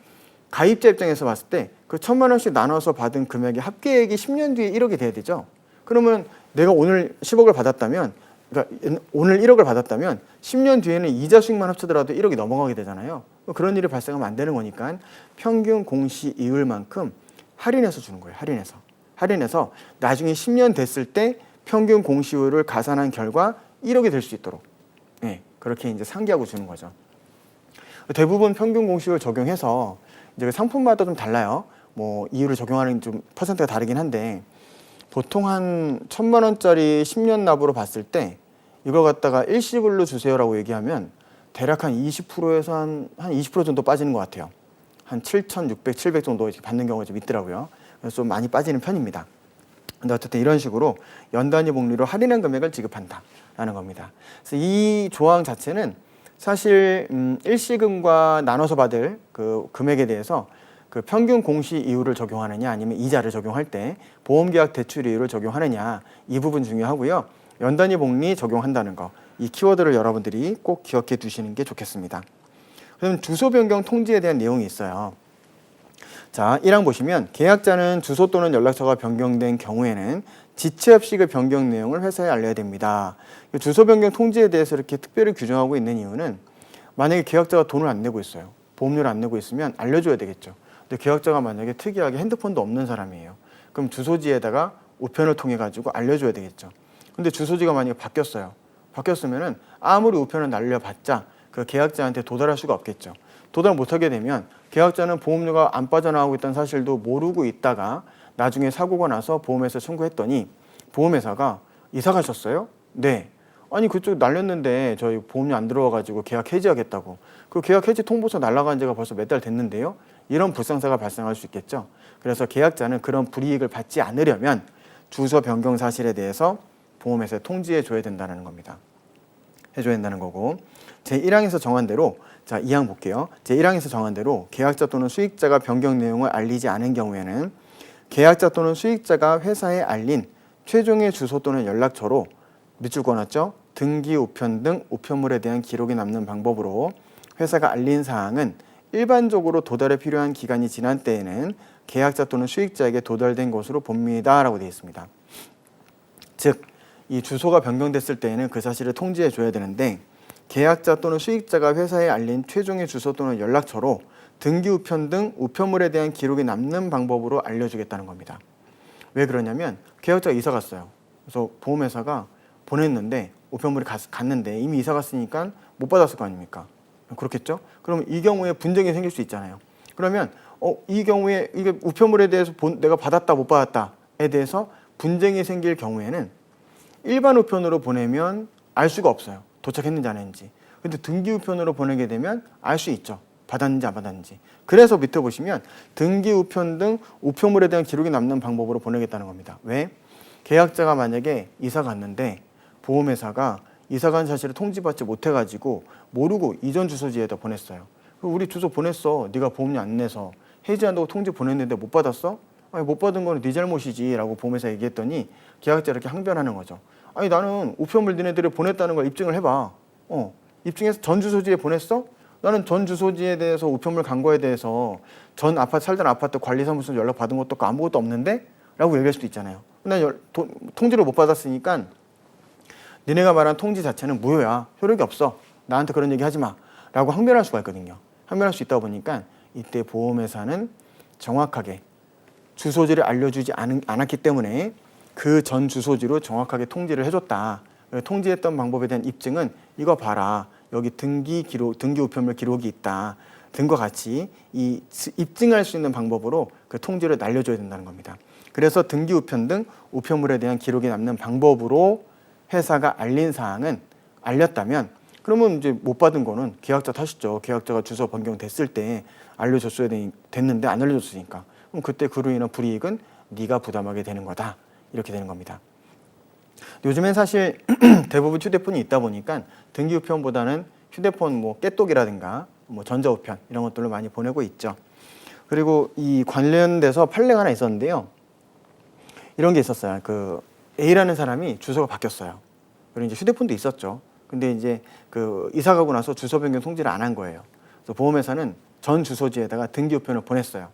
가입자 입장에서 봤을 때 그 1,000만 원씩 나눠서 받은 금액의 합계액이 10년 뒤에 1억이 돼야 되죠. 그러면 내가 오늘 10억을 받았다면, 그러니까 오늘 1억을 받았다면 10년 뒤에는 이자 수익만 합쳐더라도 1억이 넘어가게 되잖아요. 그런 일이 발생하면 안 되는 거니까 평균 공시 이율만큼 할인해서 주는 거예요. 할인해서 나중에 10년 됐을 때 평균 공시율을 가산한 결과 1억이 될 수 있도록 그렇게 이제 상기하고 주는 거죠. 대부분 평균 공시율 적용해서 이제 상품마다 좀 달라요. 이율을 적용하는 좀 퍼센트가 다르긴 한데 보통 한 1,000만 원짜리 10년 납으로 봤을 때 이걸 갖다가 일시불로 주세요라고 얘기하면 대략 한 20%에서 한 20% 정도 빠지는 것 같아요. 한 7,600, 700 정도 받는 경우가 좀 있더라고요. 그래서 좀 많이 빠지는 편입니다. 근데 어쨌든 이런 식으로 연단위 복리로 할인한 금액을 지급한다라는 겁니다. 그래서 이 조항 자체는 사실 일시금과 나눠서 받을 그 금액에 대해서 그 평균 공시 이율을 적용하느냐 아니면 이자를 적용할 때 보험계약 대출 이율을 적용하느냐 이 부분 중요하고요. 연단위 복리 적용한다는 거, 이 키워드를 여러분들이 꼭 기억해 두시는 게 좋겠습니다. 그럼 주소 변경 통지에 대한 내용이 있어요. 자, 1항 보시면 계약자는 주소 또는 연락처가 변경된 경우에는 지체합식의 변경 내용을 회사에 알려야 됩니다. 주소 변경 통지에 대해서 이렇게 특별히 규정하고 있는 이유는 만약에 계약자가 돈을 안 내고 있어요. 보험료를 안 내고 있으면 알려줘야 되겠죠. 근데 계약자가 만약에 특이하게 핸드폰도 없는 사람이에요. 그럼 주소지에다가 우편을 통해 가지고 알려줘야 되겠죠. 근데 주소지가 만약에 바뀌었으면은 아무리 우편을 날려봤자 그 계약자한테 도달할 수가 없겠죠. 도달 못하게 되면 계약자는 보험료가 안 빠져나가고 있다는 사실도 모르고 있다가 나중에 사고가 나서 보험회사 청구했더니 보험회사가 이사 가셨어요? 네. 아니 그쪽 날렸는데 저희 보험료 안 들어와가지고 계약 해지하겠다고. 그 계약 해지 통보서 날라간 지가 벌써 몇 달 됐는데요. 이런 불상사가 발생할 수 있겠죠. 그래서 계약자는 그런 불이익을 받지 않으려면 주소 변경 사실에 대해서 보험회사에 통지해 줘야 된다는 겁니다. 해줘야 된다는 거고, 제1항에서 정한 대로, 자 2항 볼게요. 제1항에서 정한 대로 계약자 또는 수익자가 변경 내용을 알리지 않은 경우에는 계약자 또는 수익자가 회사에 알린 최종의 주소 또는 연락처로 밑줄 그어놨죠. 등기 우편 등 우편물에 대한 기록이 남는 방법으로 회사가 알린 사항은 일반적으로 도달에 필요한 기간이 지난 때에는 계약자 또는 수익자에게 도달된 것으로 봅니다 라고 되어 있습니다. 즉, 이 주소가 변경됐을 때에는 그 사실을 통지해 줘야 되는데 계약자 또는 수익자가 회사에 알린 최종의 주소 또는 연락처로 등기 우편 등 우편물에 대한 기록이 남는 방법으로 알려주겠다는 겁니다. 왜 그러냐면 계약자가 이사 갔어요. 그래서 보험회사가 보냈는데 우편물이 갔는데 이미 이사 갔으니까 못 받았을 거 아닙니까? 그렇겠죠? 그럼 이 경우에 분쟁이 생길 수 있잖아요. 그러면 이 경우에 이게 우편물에 대해서 내가 받았다 못 받았다에 대해서 분쟁이 생길 경우에는 일반 우편으로 보내면 알 수가 없어요. 도착했는지 안 했는지. 근데 등기 우편으로 보내게 되면 알 수 있죠. 받았는지 안 받았는지. 그래서 밑에 보시면 등기 우편 등 우편물에 대한 기록이 남는 방법으로 보내겠다는 겁니다. 왜? 계약자가 만약에 이사 갔는데 보험회사가 이사 간 사실을 통지받지 못해가지고 모르고 이전 주소지에다 보냈어요. 우리 주소 보냈어. 네가 보험료 안 내서 해지한다고 통지 보냈는데 못 받았어? 아니, 못 받은 거는 네 잘못이지 라고 보험회사 얘기했더니 계약자 이렇게 항변하는 거죠. 아니 나는 우편물 니네들이 보냈다는 걸 입증을 해봐. 입증해서 전 주소지에 보냈어? 나는 전 주소지에 대해서 우편물 간 거에 대해서 전 아파트 살던 아파트 관리사무소 연락 받은 것도 없고 아무것도 없는데? 라고 얘기할 수도 있잖아요. 난 통지를 못 받았으니까 니네가 말한 통지 자체는 무효야. 효력이 없어. 나한테 그런 얘기 하지 마. 라고 항변할 수가 있거든요. 항변할 수 있다 보니까 이때 보험회사는 정확하게 주소지를 알려주지 않았기 때문에 그 전 주소지로 정확하게 통지를 해줬다. 통지했던 방법에 대한 입증은 이거 봐라. 여기 등기 우편물 기록이 있다. 등과 같이 이 입증할 수 있는 방법으로 그 통지를 날려줘야 된다는 겁니다. 그래서 등기 우편 등 우편물에 대한 기록이 남는 방법으로 회사가 알린 사항은 알렸다면 그러면 이제 못 받은 거는 계약자 탓이죠. 계약자가 주소 변경됐을 때 알려줬어야 됐는데 안 알려줬으니까. 그럼 그때 그로 인한 불이익은 네가 부담하게 되는 거다. 이렇게 되는 겁니다. 요즘엔 사실 대부분 휴대폰이 있다 보니까 등기 우편보다는 휴대폰 뭐 깨똑이라든가 뭐 전자우편 이런 것들로 많이 보내고 있죠. 그리고 이 관련돼서 판례가 하나 있었는데요. 이런 게 있었어요. 그 A라는 사람이 주소가 바뀌었어요. 그리고 이제 휴대폰도 있었죠. 근데 이제 그 이사 가고 나서 주소 변경 통지를 안 한 거예요. 그래서 보험회사는 전 주소지에다가 등기 우편을 보냈어요.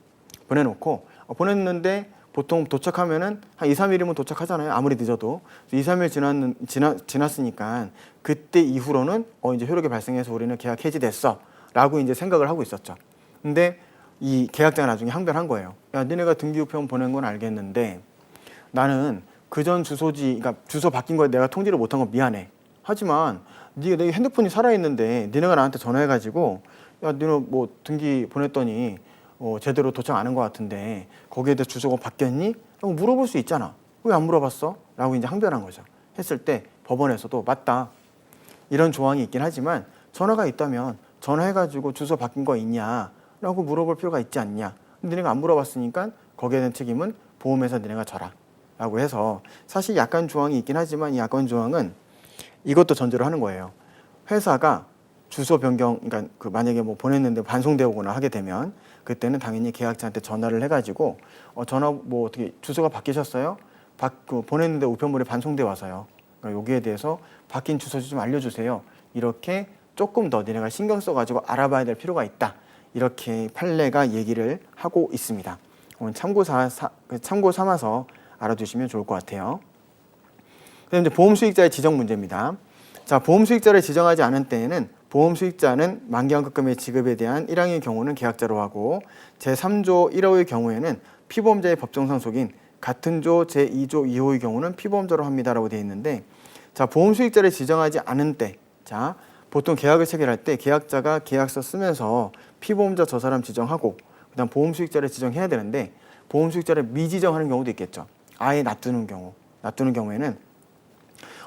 보내놓고 보냈는데 보통 도착하면은 한 2, 3일이면 도착하잖아요. 아무리 늦어도. 2, 3일 지났으니까 그때 이후로는 이제 효력이 발생해서 우리는 계약 해지됐어. 라고 이제 생각을 하고 있었죠. 근데 이 계약자가 나중에 항변한 거예요. 야, 니네가 등기 우편 보낸 건 알겠는데 나는 그 전 주소지, 그러니까 주소 바뀐 거에 내가 통지를 못한 건 미안해. 하지만 내 핸드폰이 살아있는데 니네가 나한테 전화해가지고 야, 니네 뭐 등기 보냈더니 제대로 도착 안 한 것 같은데 거기에 대해 주소가 바뀌었니? 라고 물어볼 수 있잖아. 왜 안 물어봤어? 라고 이제 항변한 거죠. 했을 때 법원에서도 맞다. 이런 조항이 있긴 하지만 전화가 있다면 전화해가지고 주소 바뀐 거 있냐? 라고 물어볼 필요가 있지 않냐? 니네가 안 물어봤으니까 거기에 대한 책임은 보험회사 니네가 져라. 라고 해서 사실 약관 조항이 있긴 하지만 이 약관 조항은 이것도 전제로 하는 거예요. 회사가 주소 변경, 그러니까 그 만약에 뭐 보냈는데 반송되어 오거나 하게 되면 그때는 당연히 계약자한테 전화를 해가지고 전화 뭐 어떻게 주소가 바뀌셨어요? 보냈는데 우편물이 반송돼 와서요. 그러니까 여기에 대해서 바뀐 주소지 좀 알려주세요. 이렇게 조금 더 니네가 신경 써가지고 알아봐야 될 필요가 있다. 이렇게 판례가 얘기를 하고 있습니다. 참고 삼아서 알아두시면 좋을 것 같아요. 그다음 이제 보험 수익자의 지정 문제입니다. 자, 보험 수익자를 지정하지 않은 때에는 보험 수익자는 만기환급금의 지급에 대한 1항의 경우는 계약자로 하고 제3조 1호의 경우에는 피보험자의 법정 상속인 같은 조 제2조 2호의 경우는 피보험자로 합니다라고 되어 있는데 자, 보험 수익자를 지정하지 않은 때 자, 보통 계약을 체결할 때 계약자가 계약서 쓰면서 피보험자 저 사람 지정하고 그다음 보험 수익자를 지정해야 되는데 보험 수익자를 미지정하는 경우도 있겠죠. 아예 놔두는 경우에는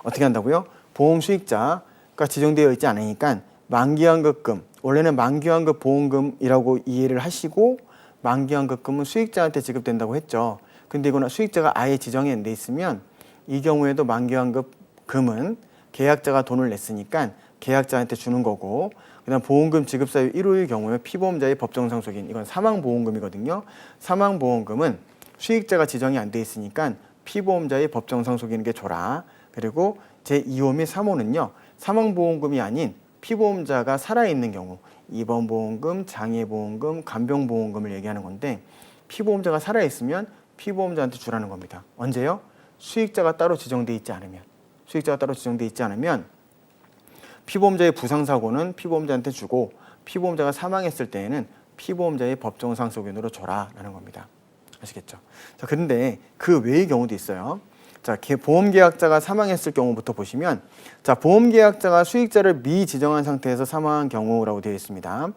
어떻게 한다고요? 보험 수익자가 지정되어 있지 않으니까 만기환급금, 원래는 만기환급 보험금이라고 이해를 하시고 만기환급금은 수익자한테 지급된다고 했죠. 근데 이거는 수익자가 아예 지정이 안 돼 있으면 이 경우에도 만기환급금은 계약자가 돈을 냈으니까 계약자한테 주는 거고 그다음 보험금 지급 사유 1호의 경우에 피보험자의 법정 상속인 이건 사망보험금이거든요. 사망보험금은 수익자가 지정이 안 돼 있으니까 피보험자의 법정 상속인에게 게 줘라. 그리고 제2호 및 3호는요. 사망보험금이 아닌 피보험자가 살아있는 경우 입원보험금, 장애보험금, 간병보험금을 얘기하는 건데 피보험자가 살아있으면 피보험자한테 주라는 겁니다. 언제요? 수익자가 따로 지정돼 있지 않으면 피보험자의 부상사고는 피보험자한테 주고 피보험자가 사망했을 때에는 피보험자의 법정 상속인으로 줘라라는 겁니다. 아시겠죠? 자, 그런데 그 외의 경우도 있어요. 자, 보험계약자가 사망했을 경우부터 보시면, 자, 보험계약자가 수익자를 미지정한 상태에서 사망한 경우라고 되어 있습니다.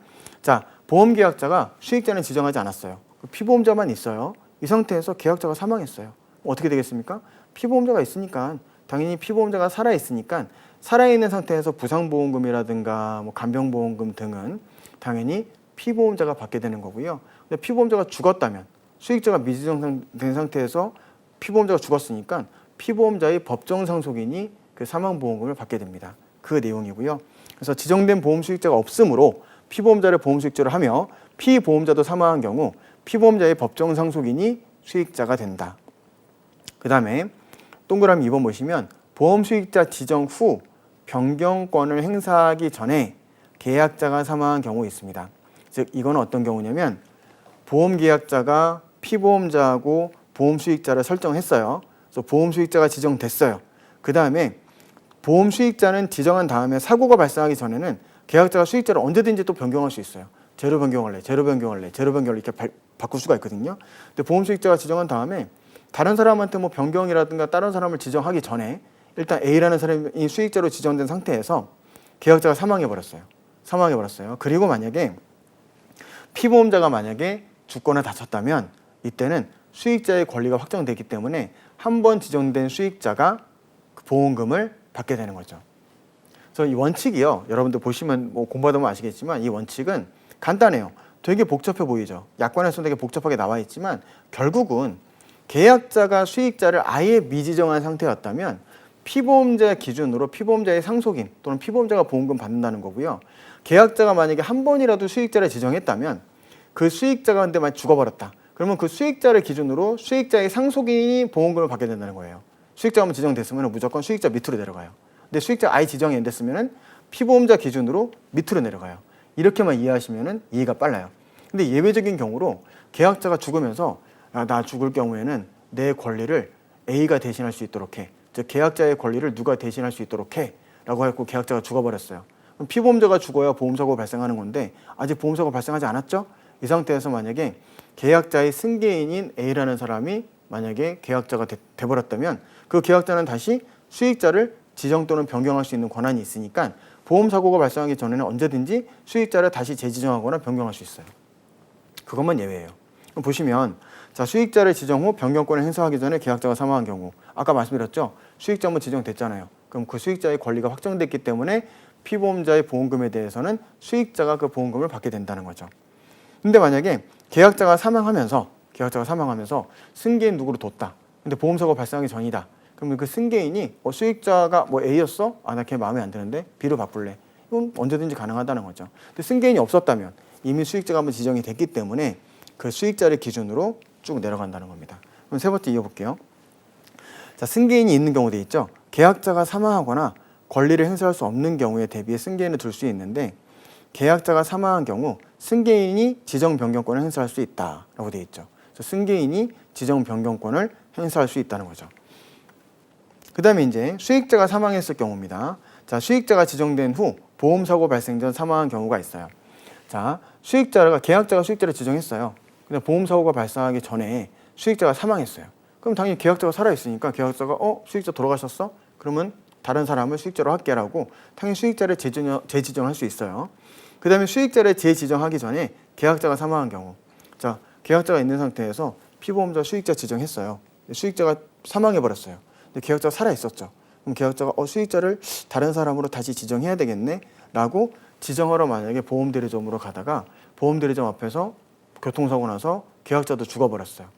자, 보험계약자가 수익자는 지정하지 않았어요. 피보험자만 있어요. 이 상태에서 계약자가 사망했어요. 어떻게 되겠습니까? 피보험자가 있으니까, 당연히 피보험자가 살아있으니까 살아있는 상태에서 부상보험금이라든가 뭐 간병보험금 등은 당연히 피보험자가 받게 되는 거고요. 근데 피보험자가 죽었다면, 수익자가 미지정된 상태에서 피보험자가 죽었으니까 피보험자의 법정 상속인이 그 사망보험금을 받게 됩니다. 그 내용이고요. 그래서 지정된 보험 수익자가 없으므로 피보험자를 보험 수익자로 하며 피보험자도 사망한 경우 피보험자의 법정 상속인이 수익자가 된다. 그 다음에 동그라미 2번 보시면 보험 수익자 지정 후 변경권을 행사하기 전에 계약자가 사망한 경우 있습니다. 즉 이거는 어떤 경우냐면 보험계약자가 피보험자하고 보험 수익자를 설정했어요. 그래서 보험 수익자가 지정됐어요. 그 다음에 보험 수익자는 지정한 다음에 사고가 발생하기 전에는 계약자가 수익자를 언제든지 또 변경할 수 있어요. 제로 변경할래, 제로 변경할래, 제로 변경을 이렇게 바꿀 수가 있거든요. 근데 보험 수익자가 지정한 다음에 다른 사람한테 뭐 변경이라든가 다른 사람을 지정하기 전에 일단 A라는 사람이 수익자로 지정된 상태에서 계약자가 사망해버렸어요. 그리고 만약에 피보험자가 만약에 죽거나 다쳤다면 이때는 수익자의 권리가 확정되기 때문에 한 번 지정된 수익자가 그 보험금을 받게 되는 거죠. 그래서 이 원칙이요. 여러분들 보시면 뭐 공부하다 보면 아시겠지만 이 원칙은 간단해요. 되게 복잡해 보이죠. 약관에서는 되게 복잡하게 나와 있지만 결국은 계약자가 수익자를 아예 미지정한 상태였다면 피보험자 기준으로 피보험자의 상속인 또는 피보험자가 보험금 받는다는 거고요. 계약자가 만약에 한 번이라도 수익자를 지정했다면 그 수익자가 근데 만약 죽어버렸다. 그러면 그 수익자를 기준으로 수익자의 상속인이 보험금을 받게 된다는 거예요. 수익자가 한번 지정됐으면 무조건 수익자 밑으로 내려가요. 근데 수익자 아예 지정이 안 됐으면 피보험자 기준으로 밑으로 내려가요. 이렇게만 이해하시면 이해가 빨라요. 근데 예외적인 경우로 계약자가 죽으면서 나 죽을 경우에는 내 권리를 A가 대신할 수 있도록 해. 즉 계약자의 권리를 누가 대신할 수 있도록 해. 라고 했고 계약자가 죽어버렸어요. 그럼 피보험자가 죽어야 보험사고가 발생하는 건데 아직 보험사고가 발생하지 않았죠? 이 상태에서 만약에 계약자의 승계인인 A라는 사람이 만약에 계약자가 돼버렸다면 그 계약자는 다시 수익자를 지정 또는 변경할 수 있는 권한이 있으니까 보험사고가 발생하기 전에는 언제든지 수익자를 다시 재지정하거나 변경할 수 있어요. 그것만 예외예요. 그럼 보시면 자, 수익자를 지정 후 변경권을 행사하기 전에 계약자가 사망한 경우 아까 말씀드렸죠? 수익자 한번 지정됐잖아요. 그럼 그 수익자의 권리가 확정됐기 때문에 피보험자의 보험금에 대해서는 수익자가 그 보험금을 받게 된다는 거죠. 근데 만약에 계약자가 사망하면서 승계인 누구로 뒀다. 근데 보험사고가 발생하기 전이다. 그러면 그 승계인이 수익자가 뭐 A였어? 나 걔 마음에 안 드는데 B로 바꿀래. 이건 언제든지 가능하다는 거죠. 근데 승계인이 없었다면 이미 수익자가 한번 지정이 됐기 때문에 그 수익자를 기준으로 쭉 내려간다는 겁니다. 그럼 세 번째 이어볼게요. 자, 승계인이 있는 경우도 있죠. 계약자가 사망하거나 권리를 행사할 수 없는 경우에 대비해 승계인을 둘 수 있는데 계약자가 사망한 경우 승계인이 지정 변경권을 행사할 수 있다라고 되어 있죠. 그래서 승계인이 지정 변경권을 행사할 수 있다는 거죠. 그 다음에 이제 수익자가 사망했을 경우입니다. 자, 수익자가 지정된 후 보험사고 발생 전 사망한 경우가 있어요. 자, 계약자가 수익자를 지정했어요. 근데 보험사고가 발생하기 전에 수익자가 사망했어요. 그럼 당연히 계약자가 살아있으니까 계약자가 수익자 돌아가셨어? 그러면 다른 사람을 수익자로 할게라고 당연히 수익자를 재지정할 수 있어요. 그 다음에 수익자를 재지정하기 전에 계약자가 사망한 경우, 자, 계약자가 있는 상태에서 피보험자 수익자 지정했어요. 수익자가 사망해버렸어요. 근데 계약자가 살아있었죠. 그럼 계약자가 수익자를 다른 사람으로 다시 지정해야 되겠네 라고 지정하러 만약에 보험대리점으로 가다가 보험대리점 앞에서 교통사고 나서 계약자도 죽어버렸어요.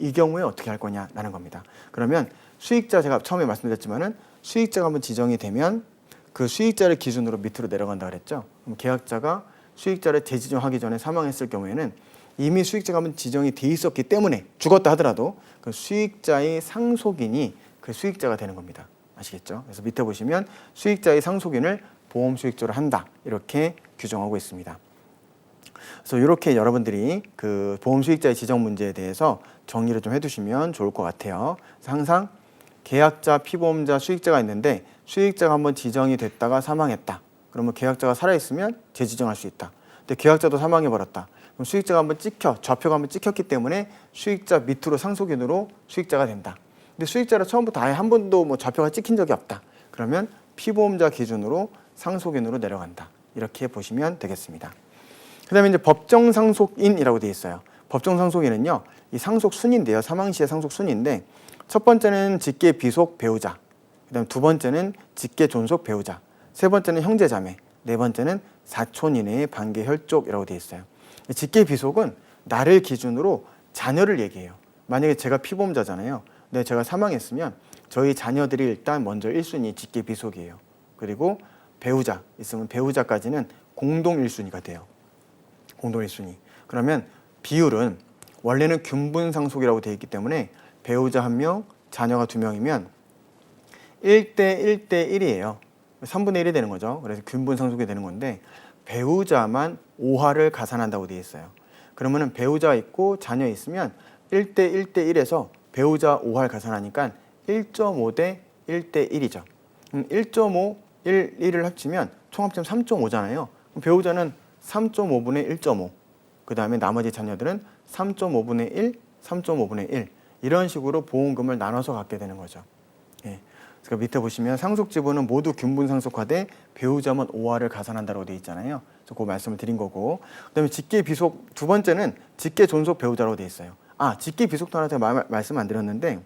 이 경우에 어떻게 할 거냐라는 겁니다. 그러면 수익자, 제가 처음에 말씀드렸지만은 수익자가 한번 지정이 되면 그 수익자를 기준으로 밑으로 내려간다 그랬죠. 그럼 계약자가 수익자를 재지정하기 전에 사망했을 경우에는 이미 수익자가 한번 지정이 돼 있었기 때문에 죽었다 하더라도 그 수익자의 상속인이 그 수익자가 되는 겁니다. 아시겠죠? 그래서 밑에 보시면 수익자의 상속인을 보험 수익자로 한다. 이렇게 규정하고 있습니다. 그래서 이렇게 여러분들이 그 보험 수익자의 지정 문제에 대해서 정리를 좀 해두시면 좋을 것 같아요. 그래서 항상 계약자, 피보험자, 수익자가 있는데 수익자가 한번 지정이 됐다가 사망했다. 그러면 계약자가 살아있으면 재지정할 수 있다. 근데 계약자도 사망해버렸다. 그럼 수익자가 한번 좌표가 한번 찍혔기 때문에 수익자 밑으로 상속인으로 수익자가 된다. 근데 수익자를 처음부터 아예 한 번도 뭐 좌표가 찍힌 적이 없다. 그러면 피보험자 기준으로 상속인으로 내려간다. 이렇게 보시면 되겠습니다. 그다음에 이제 법정 상속인이라고 되어 있어요. 법정 상속인은요, 이 상속 순인데요. 사망 시의 상속 순인데 첫 번째는 직계 비속 배우자, 그다음 두 번째는 직계 존속 배우자, 세 번째는 형제 자매, 네 번째는 사촌 이내의 반계 혈족이라고 되어 있어요. 직계 비속은 나를 기준으로 자녀를 얘기해요. 만약에 제가 피보험자잖아요. 근데 제가 사망했으면 저희 자녀들이 일단 먼저 1순위 직계 비속이에요. 그리고 배우자 있으면 배우자까지는 공동 1순위가 돼요. 공동 1순위. 그러면 비율은 원래는 균분 상속이라고 되어 있기 때문에 배우자 1명, 자녀가 2명이면 1대 1대 1이에요. 3분의 1이 되는 거죠. 그래서 균분 상속이 되는 건데 배우자만 5할을 가산한다고 되어 있어요. 그러면은 배우자 있고 자녀 있으면 1대 1대 1에서 배우자 5할 가산하니까 1.5 대 1대 1이죠. 1.5, 1을 합치면 총합점 3.5잖아요. 배우자는 3.5분의 1.5. 그 다음에 나머지 자녀들은 3.5분의 1, 3.5분의 1. 이런 식으로 보험금을 나눠서 갖게 되는 거죠. 예. 그러니까 밑에 보시면 상속지분은 모두 균분 상속화돼 배우자만 5할을 가산한다고 되어 있잖아요. 그래서 그 말씀을 드린 거고. 그다음에 직계 비속 두 번째는 직계 존속 배우자라고 되어 있어요. 직계 비속도 하나 제가 말씀 안 드렸는데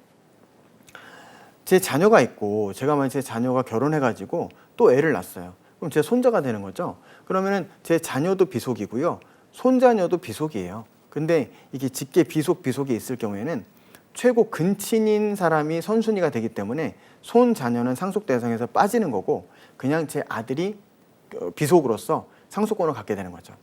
제 자녀가 있고 제가 만약 제 자녀가 결혼해가지고 또 애를 낳았어요. 그럼 제 손자가 되는 거죠. 그러면은 제 자녀도 비속이고요. 손자녀도 비속이에요. 근데 이게 직계 비속이 있을 경우에는 최고 근친인 사람이 선순위가 되기 때문에 손자녀는 상속 대상에서 빠지는 거고 그냥 제 아들이 비속으로서 상속권을 갖게 되는 거죠.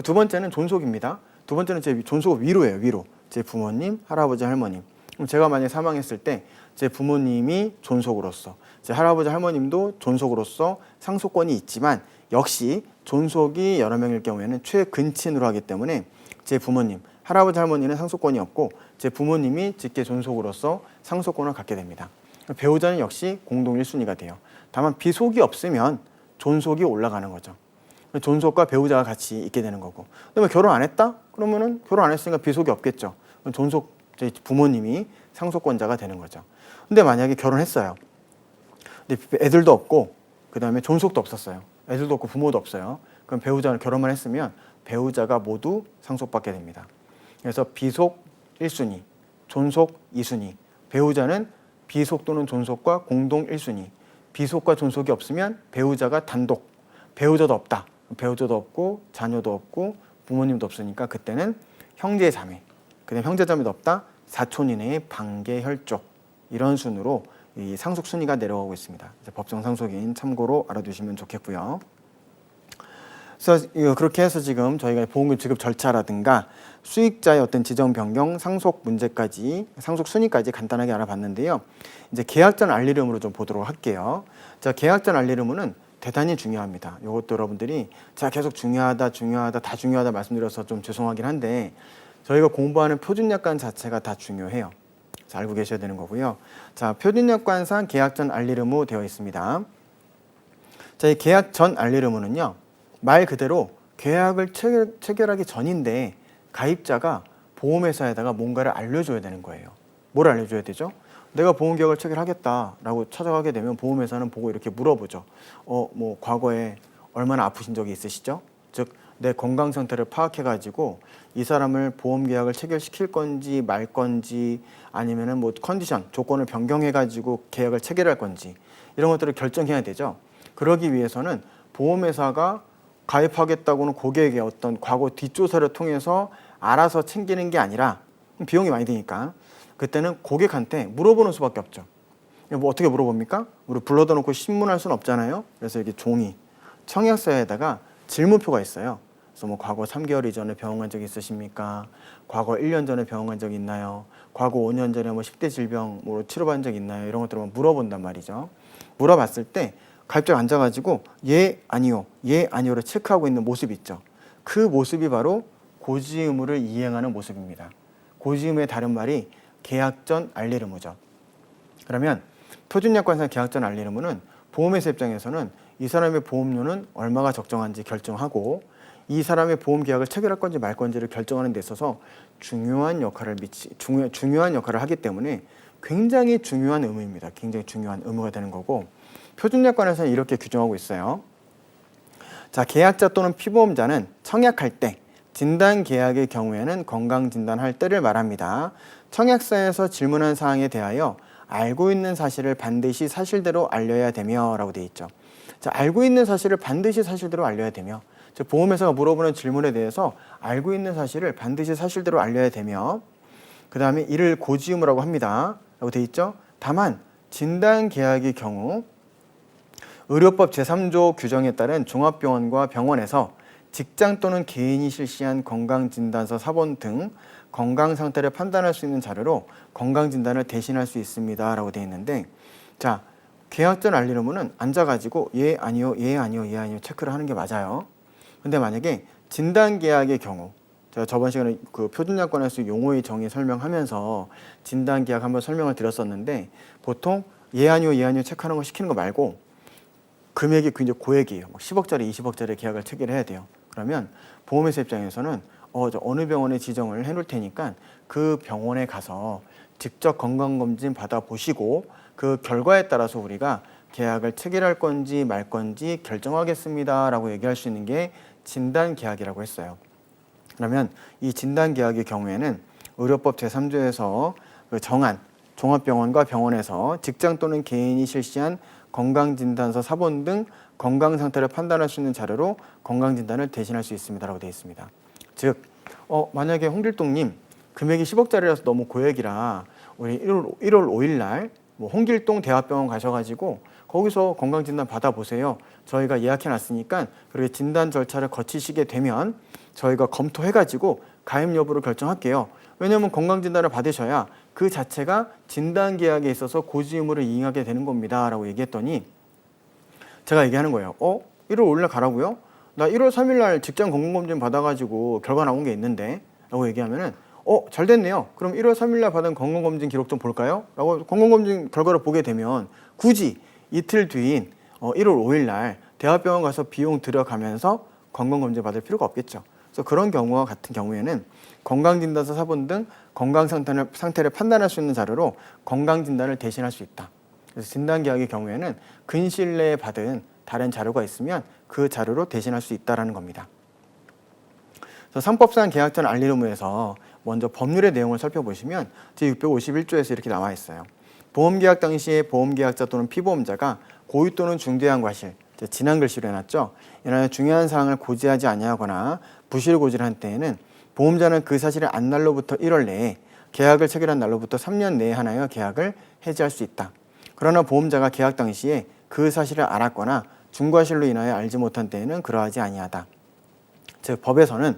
두 번째는 존속입니다. 두 번째는 제 존속 위로예요. 위로. 제 부모님, 할아버지, 할머님. 그럼 제가 만약에 사망했을 때 제 부모님이 존속으로서 제 할아버지, 할머님도 존속으로서 상속권이 있지만 역시 존속이 여러 명일 경우에는 최근친으로 하기 때문에 제 부모님, 할아버지, 할머니는 상속권이 없고 제 부모님이 직계 존속으로서 상속권을 갖게 됩니다. 배우자는 역시 공동 1순위가 돼요. 다만 비속이 없으면 존속이 올라가는 거죠. 존속과 배우자가 같이 있게 되는 거고. 그다음에 결혼 안 했다? 그러면은 결혼 안 했으니까 비속이 없겠죠. 존속 제 부모님이 상속권자가 되는 거죠. 근데 만약에 결혼했어요. 근데 애들도 없고 그다음에 존속도 없었어요. 애들도 없고 부모도 없어요. 그럼 배우자는 결혼만 했으면 배우자가 모두 상속받게 됩니다. 그래서 비속 1순위, 존속 2순위, 배우자는 비속 또는 존속과 공동 1순위, 비속과 존속이 없으면 배우자가 단독, 배우자도 없다. 배우자도 없고 자녀도 없고 부모님도 없으니까 그때는 형제 자매, 그다음 형제 자매도 없다. 사촌 이내의 반계 혈족 이런 순으로 이 상속 순위가 내려가고 있습니다. 법정 상속인 참고로 알아두시면 좋겠고요. 그래서 그렇게 해서 지금 저희가 보험금 지급 절차라든가 수익자의 어떤 지정 변경, 상속 문제까지, 상속 순위까지 간단하게 알아봤는데요. 이제 계약전 알릴 의무로 좀 보도록 할게요. 자, 계약전 알릴 의무는 대단히 중요합니다. 이것도 여러분들이 제가 계속 중요하다 다 중요하다 말씀드려서 좀 죄송하긴 한데 저희가 공부하는 표준약관 자체가 다 중요해요. 자, 알고 계셔야 되는 거고요. 자, 표준약관상 계약전 알릴 의무 되어 있습니다. 자, 이 계약전 알릴 의무는요. 말 그대로 계약을 체결하기 전인데 가입자가 보험회사에다가 뭔가를 알려줘야 되는 거예요. 뭘 알려줘야 되죠? 내가 보험계약을 체결하겠다라고 찾아가게 되면 보험회사는 보고 이렇게 물어보죠. 뭐 과거에 얼마나 아프신 적이 있으시죠? 즉, 내 건강 상태를 파악해가지고 이 사람을 보험계약을 체결시킬 건지 말 건지 아니면은 뭐 컨디션, 조건을 변경해가지고 계약을 체결할 건지 이런 것들을 결정해야 되죠. 그러기 위해서는 보험회사가 가입하겠다고는 고객의 어떤 과거 뒷조사를 통해서 알아서 챙기는 게 아니라 비용이 많이 드니까 그때는 고객한테 물어보는 수밖에 없죠. 뭐 어떻게 물어봅니까? 우리 불러다 놓고 신문할 수는 없잖아요. 그래서 이렇게 종이, 청약서에다가 질문표가 있어요. 그래서 뭐 과거 3개월 이전에 병원 간 적 있으십니까? 과거 1년 전에 병원 간 적 있나요? 과거 5년 전에 뭐 10대 질병으로 치료받은 적 있나요? 이런 것들을 물어본단 말이죠. 물어봤을 때 가입자가 앉아가지고 예, 아니요, 예, 아니요를 체크하고 있는 모습이 있죠. 그 모습이 바로 고지 의무를 이행하는 모습입니다. 고지 의무의 다른 말이 계약 전 알릴 의무죠. 그러면 표준약관상 계약 전 알릴 의무는 보험회사 입장에서는 이 사람의 보험료는 얼마가 적정한지 결정하고 이 사람의 보험 계약을 체결할 건지 말 건지를 결정하는 데 있어서 중요한 역할을 하기 때문에 굉장히 중요한 의무입니다. 굉장히 중요한 의무가 되는 거고, 표준약관에서는 이렇게 규정하고 있어요. 자, 계약자 또는 피보험자는 청약할 때, 진단 계약의 경우에는 건강 진단할 때를 말합니다. 청약서에서 질문한 사항에 대하여 알고 있는 사실을 반드시 사실대로 알려야 되며 라고 되어 있죠. 자, 알고 있는 사실을 반드시 사실대로 알려야 되며, 즉 보험회사가 물어보는 질문에 대해서 알고 있는 사실을 반드시 사실대로 알려야 되며, 그 다음에 이를 고지의무라고 합니다 라고 되어 있죠. 다만 진단 계약의 경우 의료법 제3조 규정에 따른 종합병원과 병원에서 직장 또는 개인이 실시한 건강진단서 사본 등 건강상태를 판단할 수 있는 자료로 건강진단을 대신할 수 있습니다 라고 되어 있는데, 자, 계약전 알릴 의무는 앉아가지고 예 아니요 예 아니요 예 아니요 체크를 하는 게 맞아요. 근데 만약에 진단계약의 경우, 제가 저번 시간에 그 표준약관에서 용어의 정의 설명하면서 진단계약 한번 설명을 드렸었는데, 보통 예 아니요 예 아니요 체크하는 거 시키는 거 말고 금액이 굉장히 고액이에요. 막 10억짜리 20억짜리 계약을 체결해야 돼요. 그러면 보험회사 입장에서는 어느 병원에 지정을 해놓을 테니까 그 병원에 가서 직접 건강검진 받아보시고 그 결과에 따라서 우리가 계약을 체결할 건지 말 건지 결정하겠습니다 라고 얘기할 수 있는 게 진단계약이라고 했어요. 그러면 이 진단계약의 경우에는 의료법 제3조에서 그 정한 종합병원과 병원에서 직장 또는 개인이 실시한 건강진단서 사본 등 건강상태를 판단할 수 있는 자료로 건강진단을 대신할 수 있습니다라고 되어 있습니다. 즉, 만약에 홍길동님 금액이 10억짜리라서 너무 고액이라 우리 1월 5일 날 뭐 홍길동 대학병원 가셔가지고 거기서 건강진단 받아보세요. 저희가 예약해놨으니까 그렇게 진단 절차를 거치시게 되면 저희가 검토해가지고 가입 여부를 결정할게요. 왜냐하면 건강진단을 받으셔야 그 자체가 진단계약에 있어서 고지의무를 이행하게 되는 겁니다 라고 얘기했더니 제가 얘기하는 거예요. 1월 5일날 가라고요? 나 1월 3일날 직장 건강검진 받아가지고 결과 나온 게 있는데 라고 얘기하면은 잘 됐네요. 그럼 1월 3일날 받은 건강검진 기록 좀 볼까요? 라고 건강검진 결과를 보게 되면 굳이 이틀 뒤인 1월 5일날 대학병원 가서 비용 들여가면서 건강검진 받을 필요가 없겠죠. 그래서 그런 경우와 같은 경우에는 건강진단서 사본 등 건강상태를 판단할 수 있는 자료로 건강진단을 대신할 수 있다. 그래서 진단계약의 경우에는 근시일 내에 받은 다른 자료가 있으면 그 자료로 대신할 수 있다는 겁니다. 그래서 상법상 계약전 알릴 의무에서 먼저 법률의 내용을 살펴보시면 제651조에서 이렇게 나와 있어요. 보험계약 당시에 보험계약자 또는 피보험자가 고의 또는 중대한 과실, 진한 글씨로 해놨죠. 이런 중요한 사항을 고지하지 아니하거나 부실 고지를 한 때에는 보험자는 그 사실을 안 날로부터 1월 내에 계약을 체결한 날로부터 3년 내에 하나여 계약을 해지할 수 있다. 그러나 보험자가 계약 당시에 그 사실을 알았거나 중과실로 인하여 알지 못한 때에는 그러하지 아니하다. 즉 법에서는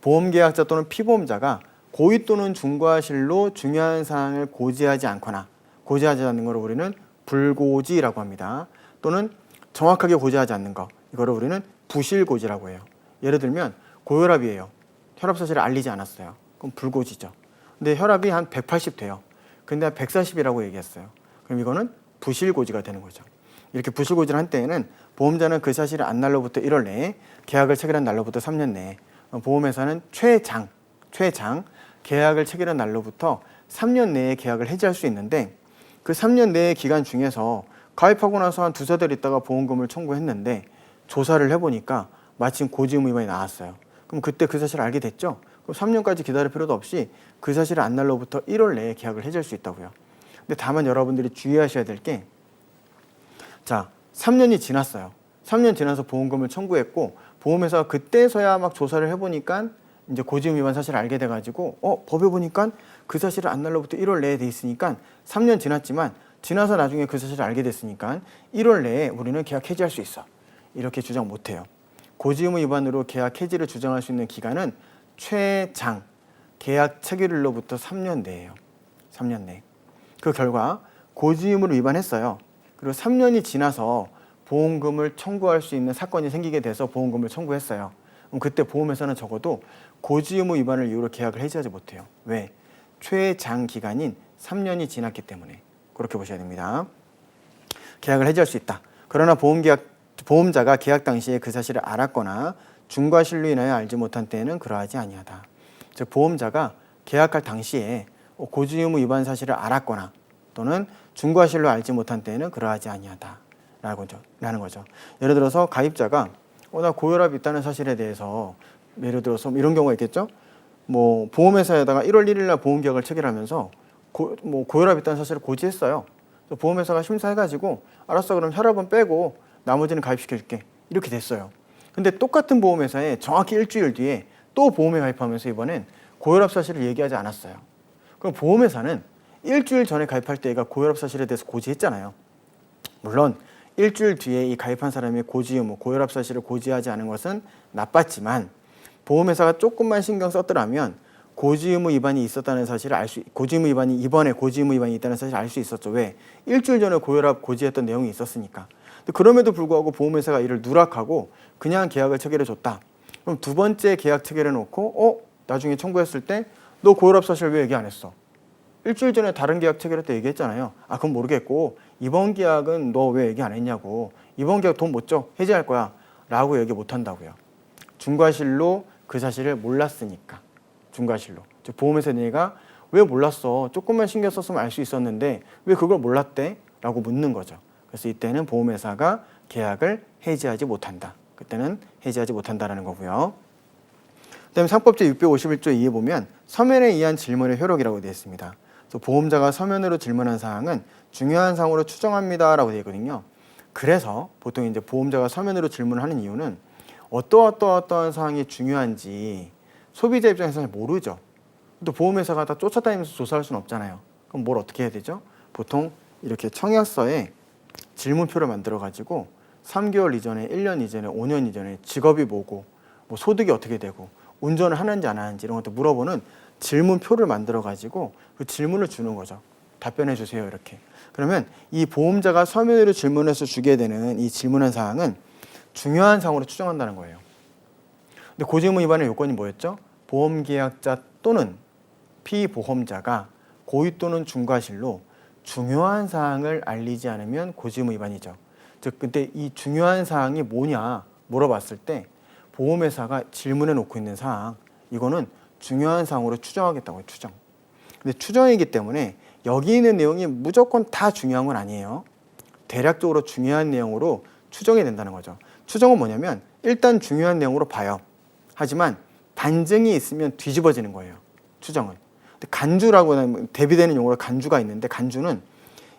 보험계약자 또는 피보험자가 고의 또는 중과실로 중요한 사항을 고지하지 않거나 고지하지 않는 것을 우리는 불고지라고 합니다. 또는 정확하게 고지하지 않는 것, 이거를 우리는 부실고지라고 해요. 예를 들면 고혈압이에요. 혈압 사실을 알리지 않았어요. 그럼 불고지죠. 근데 혈압이 한 180 돼요. 근데 140이라고 얘기했어요. 그럼 이거는 부실고지가 되는 거죠. 이렇게 부실고지를 한 때에는 보험자는 그 사실을 안 날로부터 1월 내에 계약을 체결한 날로부터 3년 내에 보험회사는 최장 계약을 체결한 날로부터 3년 내에 계약을 해지할 수 있는데 그 3년 내의 기간 중에서 가입하고 나서 한 두세 달 있다가 보험금을 청구했는데 조사를 해보니까 마침 고지의무 위반이 나왔어요. 그럼 그때 그 사실을 알게 됐죠? 그럼 3년까지 기다릴 필요도 없이 그 사실을 안 날로부터 1월 내에 계약을 해지할 수 있다고요. 근데 다만 여러분들이 주의하셔야 될 게, 자, 3년이 지났어요. 3년 지나서 보험금을 청구했고 보험회사가 그때서야 막 조사를 해보니까 이제 고지의무 위반 사실을 알게 돼가지고 법에 보니까 그 사실을 안 날로부터 1월 내에 돼 있으니까 3년 지났지만 지나서 나중에 그 사실을 알게 됐으니까 1월 내에 우리는 계약 해지할 수 있어. 이렇게 주장 못해요. 고지의무 위반으로 계약 해지를 주장할 수 있는 기간은 최장 계약 체결일로부터 3년 내예요. 3년 내. 그 결과 고지의무를 위반했어요. 그리고 3년이 지나서 보험금을 청구할 수 있는 사건이 생기게 돼서 보험금을 청구했어요. 그럼 그때 보험회사는 적어도 고지의무 위반을 이유로 계약을 해지하지 못해요. 왜? 최장 기간인 3년이 지났기 때문에. 그렇게 보셔야 됩니다. 계약을 해지할 수 있다. 그러나 보험자가 계약 당시에 그 사실을 알았거나 중과실로 인하여 알지 못한 때에는 그러하지 아니하다. 즉 보험자가 계약할 당시에 고지 의무 위반 사실을 알았거나 또는 중과실로 알지 못한 때에는 그러하지 아니하다라는 거죠. 예를 들어서 가입자가 나 고혈압이 있다는 사실에 대해서 예를 들어서 이런 경우가 있겠죠. 뭐 보험회사에다가 1월 1일 날 보험계약을 체결하면서 고혈압이 있다는 사실을 고지했어요. 보험회사가 심사해가지고 알았어 그럼 혈압은 빼고 나머지는 가입시켜줄게 이렇게 됐어요. 근데 똑같은 보험회사에 정확히 일주일 뒤에 또 보험에 가입하면서 이번엔 고혈압 사실을 얘기하지 않았어요. 그럼 보험회사는 일주일 전에 가입할 때 얘가 고혈압 사실에 대해서 고지했잖아요. 물론 일주일 뒤에 이 가입한 사람이 고지 의무, 고혈압 사실을 고지하지 않은 것은 나빴지만 보험회사가 조금만 신경 썼더라면 고지 의무 위반이 있었다는 사실을 이번에 고지 의무 위반이 있다는 사실을 알 수 있었죠. 왜? 일주일 전에 고혈압 고지했던 내용이 있었으니까. 그럼에도 불구하고 보험회사가 이를 누락하고 그냥 계약을 체결해 줬다. 그럼 두 번째 계약 체결해 놓고 나중에 청구했을 때 너 고혈압 사실 왜 얘기 안 했어? 일주일 전에 다른 계약 체결할 때 얘기했잖아요. 그건 모르겠고 이번 계약은 너 왜 얘기 안 했냐고. 이번 계약 돈 못 줘. 해지할 거야. 라고 얘기 못 한다고요. 중과실로 그 사실을 몰랐으니까. 중과실로. 즉 보험회사 얘가 왜 몰랐어? 조금만 신경 썼으면 알 수 있었는데 왜 그걸 몰랐대? 라고 묻는 거죠. 그래서 이때는 보험회사가 계약을 해지하지 못한다. 그때는 해지하지 못한다라는 거고요. 그다음에 상법제 651조 2에 보면 서면에 의한 질문의 효력이라고 되어 있습니다. 그래서 보험자가 서면으로 질문한 사항은 중요한 사항으로 추정합니다라고 되어 있거든요. 그래서 보통 이제 보험자가 서면으로 질문을 하는 이유는 어떠한 사항이 중요한지 소비자 입장에서 잘 모르죠. 또 보험회사가 다 쫓아다니면서 조사할 수는 없잖아요. 그럼 뭘 어떻게 해야 되죠? 보통 이렇게 청약서에 질문표를 만들어 가지고 3개월 이전에, 1년 이전에, 5년 이전에 직업이 뭐고, 뭐 소득이 어떻게 되고, 운전을 하는지 안 하는지 이런 것도 물어보는 질문표를 만들어 가지고 그 질문을 주는 거죠. 답변해 주세요 이렇게. 그러면 이 보험자가 서면으로 질문해서 주게 되는 이 질문한 사항은 중요한 사항으로 추정한다는 거예요. 근데 고지의무 위반의 요건이 뭐였죠? 보험계약자 또는 피보험자가 고의 또는 중과실로 중요한 사항을 알리지 않으면 고지의무 위반이죠. 즉 그때 이 중요한 사항이 뭐냐 물어봤을 때 보험회사가 질문해 놓고 있는 사항 이거는 중요한 사항으로 추정하겠다고요. 추정. 근데 추정이기 때문에 여기 있는 내용이 무조건 다 중요한 건 아니에요. 대략적으로 중요한 내용으로 추정이 된다는 거죠. 추정은 뭐냐면 일단 중요한 내용으로 봐요. 하지만 반증이 있으면 뒤집어지는 거예요. 추정은. 근데 간주라고 대비되는 용어로 간주가 있는데 간주는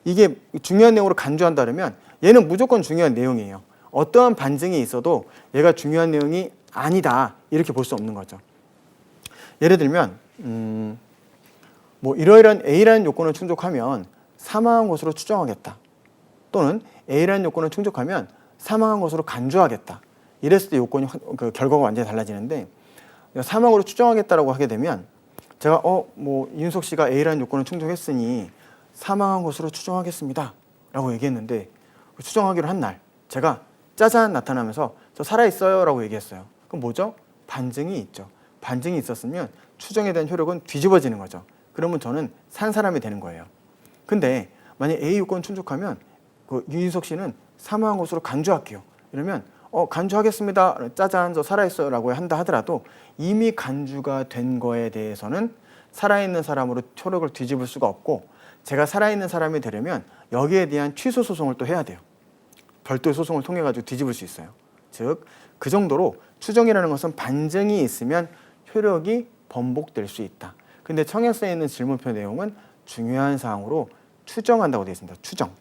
이게 중요한 내용으로 간주한다면 얘는 무조건 중요한 내용이에요. 어떠한 반증이 있어도 얘가 중요한 내용이 아니다 이렇게 볼 수 없는 거죠. 예를 들면 뭐 이러이러한 A라는 요건을 충족하면 사망한 것으로 추정하겠다. 또는 A라는 요건을 충족하면 사망한 것으로 간주하겠다. 이랬을 때 요건이 그 결과가 완전히 달라지는데 사망으로 추정하겠다라고 하게 되면 제가 뭐 이윤석 씨가 A라는 요건을 충족했으니 사망한 것으로 추정하겠습니다. 라고 얘기했는데 추정하기로 한 날 제가 짜잔 나타나면서 저 살아있어요 라고 얘기했어요. 그럼 뭐죠? 반증이 있죠. 반증이 있었으면 추정에 대한 효력은 뒤집어지는 거죠. 그러면 저는 산 사람이 되는 거예요. 근데 만약 A 요건 충족하면 그 유인석 씨는 사망한 것으로 간주할게요. 이러면 간주하겠습니다. 짜잔 저 살아있어요 라고 한다 하더라도 이미 간주가 된 거에 대해서는 살아있는 사람으로 효력을 뒤집을 수가 없고 제가 살아있는 사람이 되려면 여기에 대한 취소 소송을 또 해야 돼요. 별도의 소송을 통해 가지고 뒤집을 수 있어요. 즉 그 정도로 추정이라는 것은 반증이 있으면 효력이 번복될 수 있다. 근데 청약서에 있는 질문표 내용은 중요한 사항으로 추정한다고 되어 있습니다. 추정.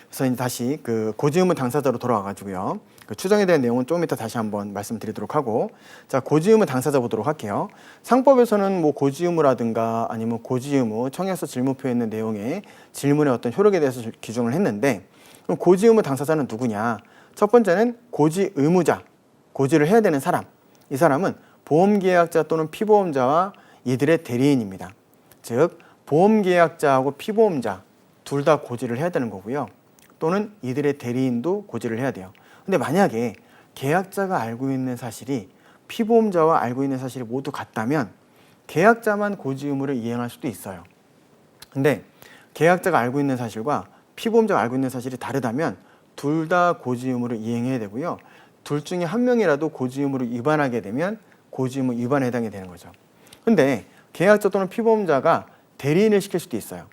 그래서 이제 다시 그 고지의무 당사자로 돌아와 가지고요. 그 추정에 대한 내용은 조금 이따 다시 한번 말씀드리도록 하고, 자 고지의무 당사자 보도록 할게요. 상법에서는 뭐 고지의무라든가 아니면 고지의무 청약서 질문표에 있는 내용의 질문의 어떤 효력에 대해서 기준을 했는데, 그럼 고지의무 당사자는 누구냐? 첫 번째는 고지의무자, 고지를 해야 되는 사람. 이 사람은 보험계약자 또는 피보험자와 이들의 대리인입니다. 즉 보험계약자하고 피보험자 둘 다 고지를 해야 되는 거고요. 또는 이들의 대리인도 고지를 해야 돼요. 근데 만약에 계약자가 알고 있는 사실이 피보험자와 알고 있는 사실이 모두 같다면 계약자만 고지 의무를 이행할 수도 있어요. 근데 계약자가 알고 있는 사실과 피보험자가 알고 있는 사실이 다르다면 둘 다 고지 의무를 이행해야 되고요. 둘 중에 한 명이라도 고지 의무를 위반하게 되면 고지 의무 위반에 해당이 되는 거죠. 근데 계약자 또는 피보험자가 대리인을 시킬 수도 있어요.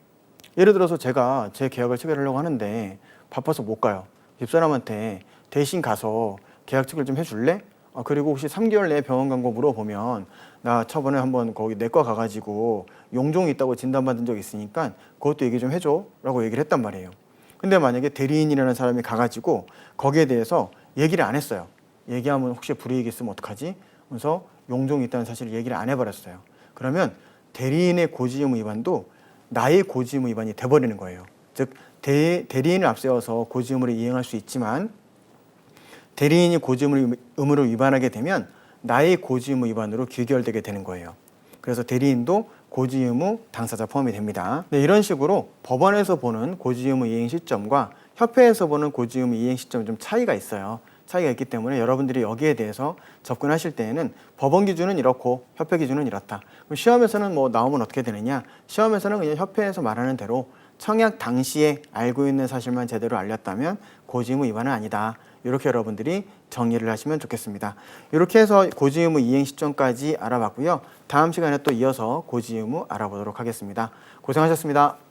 예를 들어서 제가 제 계약을 체결하려고 하는데 바빠서 못 가요. 집사람한테 대신 가서 계약 체결 좀 해줄래? 그리고 혹시 3개월 내에 병원 간 거 물어보면 나 저번에 한번 거기 내과 가가지고 용종이 있다고 진단받은 적 있으니까 그것도 얘기 좀 해줘 라고 얘기를 했단 말이에요. 근데 만약에 대리인이라는 사람이 가가지고 거기에 대해서 얘기를 안 했어요. 얘기하면 혹시 불이익이 있으면 어떡하지? 그래서 용종이 있다는 사실을 얘기를 안 해버렸어요. 그러면 대리인의 고지 의무 위반도 나의 고지 의무 위반이 돼버리는 거예요. 즉 대리인을 앞세워서 고지 의무를 이행할 수 있지만 대리인이 고지 의무를 위반하게 되면 나의 고지 의무 위반으로 귀결되게 되는 거예요. 그래서 대리인도 고지 의무 당사자 포함이 됩니다. 네, 이런 식으로 법원에서 보는 고지 의무 이행 시점과 협회에서 보는 고지 의무 이행 시점은 좀 차이가 있어요. 차이가 있기 때문에 여러분들이 여기에 대해서 접근하실 때에는 법원 기준은 이렇고 협회 기준은 이렇다. 그럼 시험에서는 뭐 나오면 어떻게 되느냐? 시험에서는 그냥 협회에서 말하는 대로 청약 당시에 알고 있는 사실만 제대로 알렸다면 고지 의무 위반은 아니다. 이렇게 여러분들이 정리를 하시면 좋겠습니다. 이렇게 해서 고지 의무 이행 시점까지 알아봤고요. 다음 시간에 또 이어서 고지 의무 알아보도록 하겠습니다. 고생하셨습니다.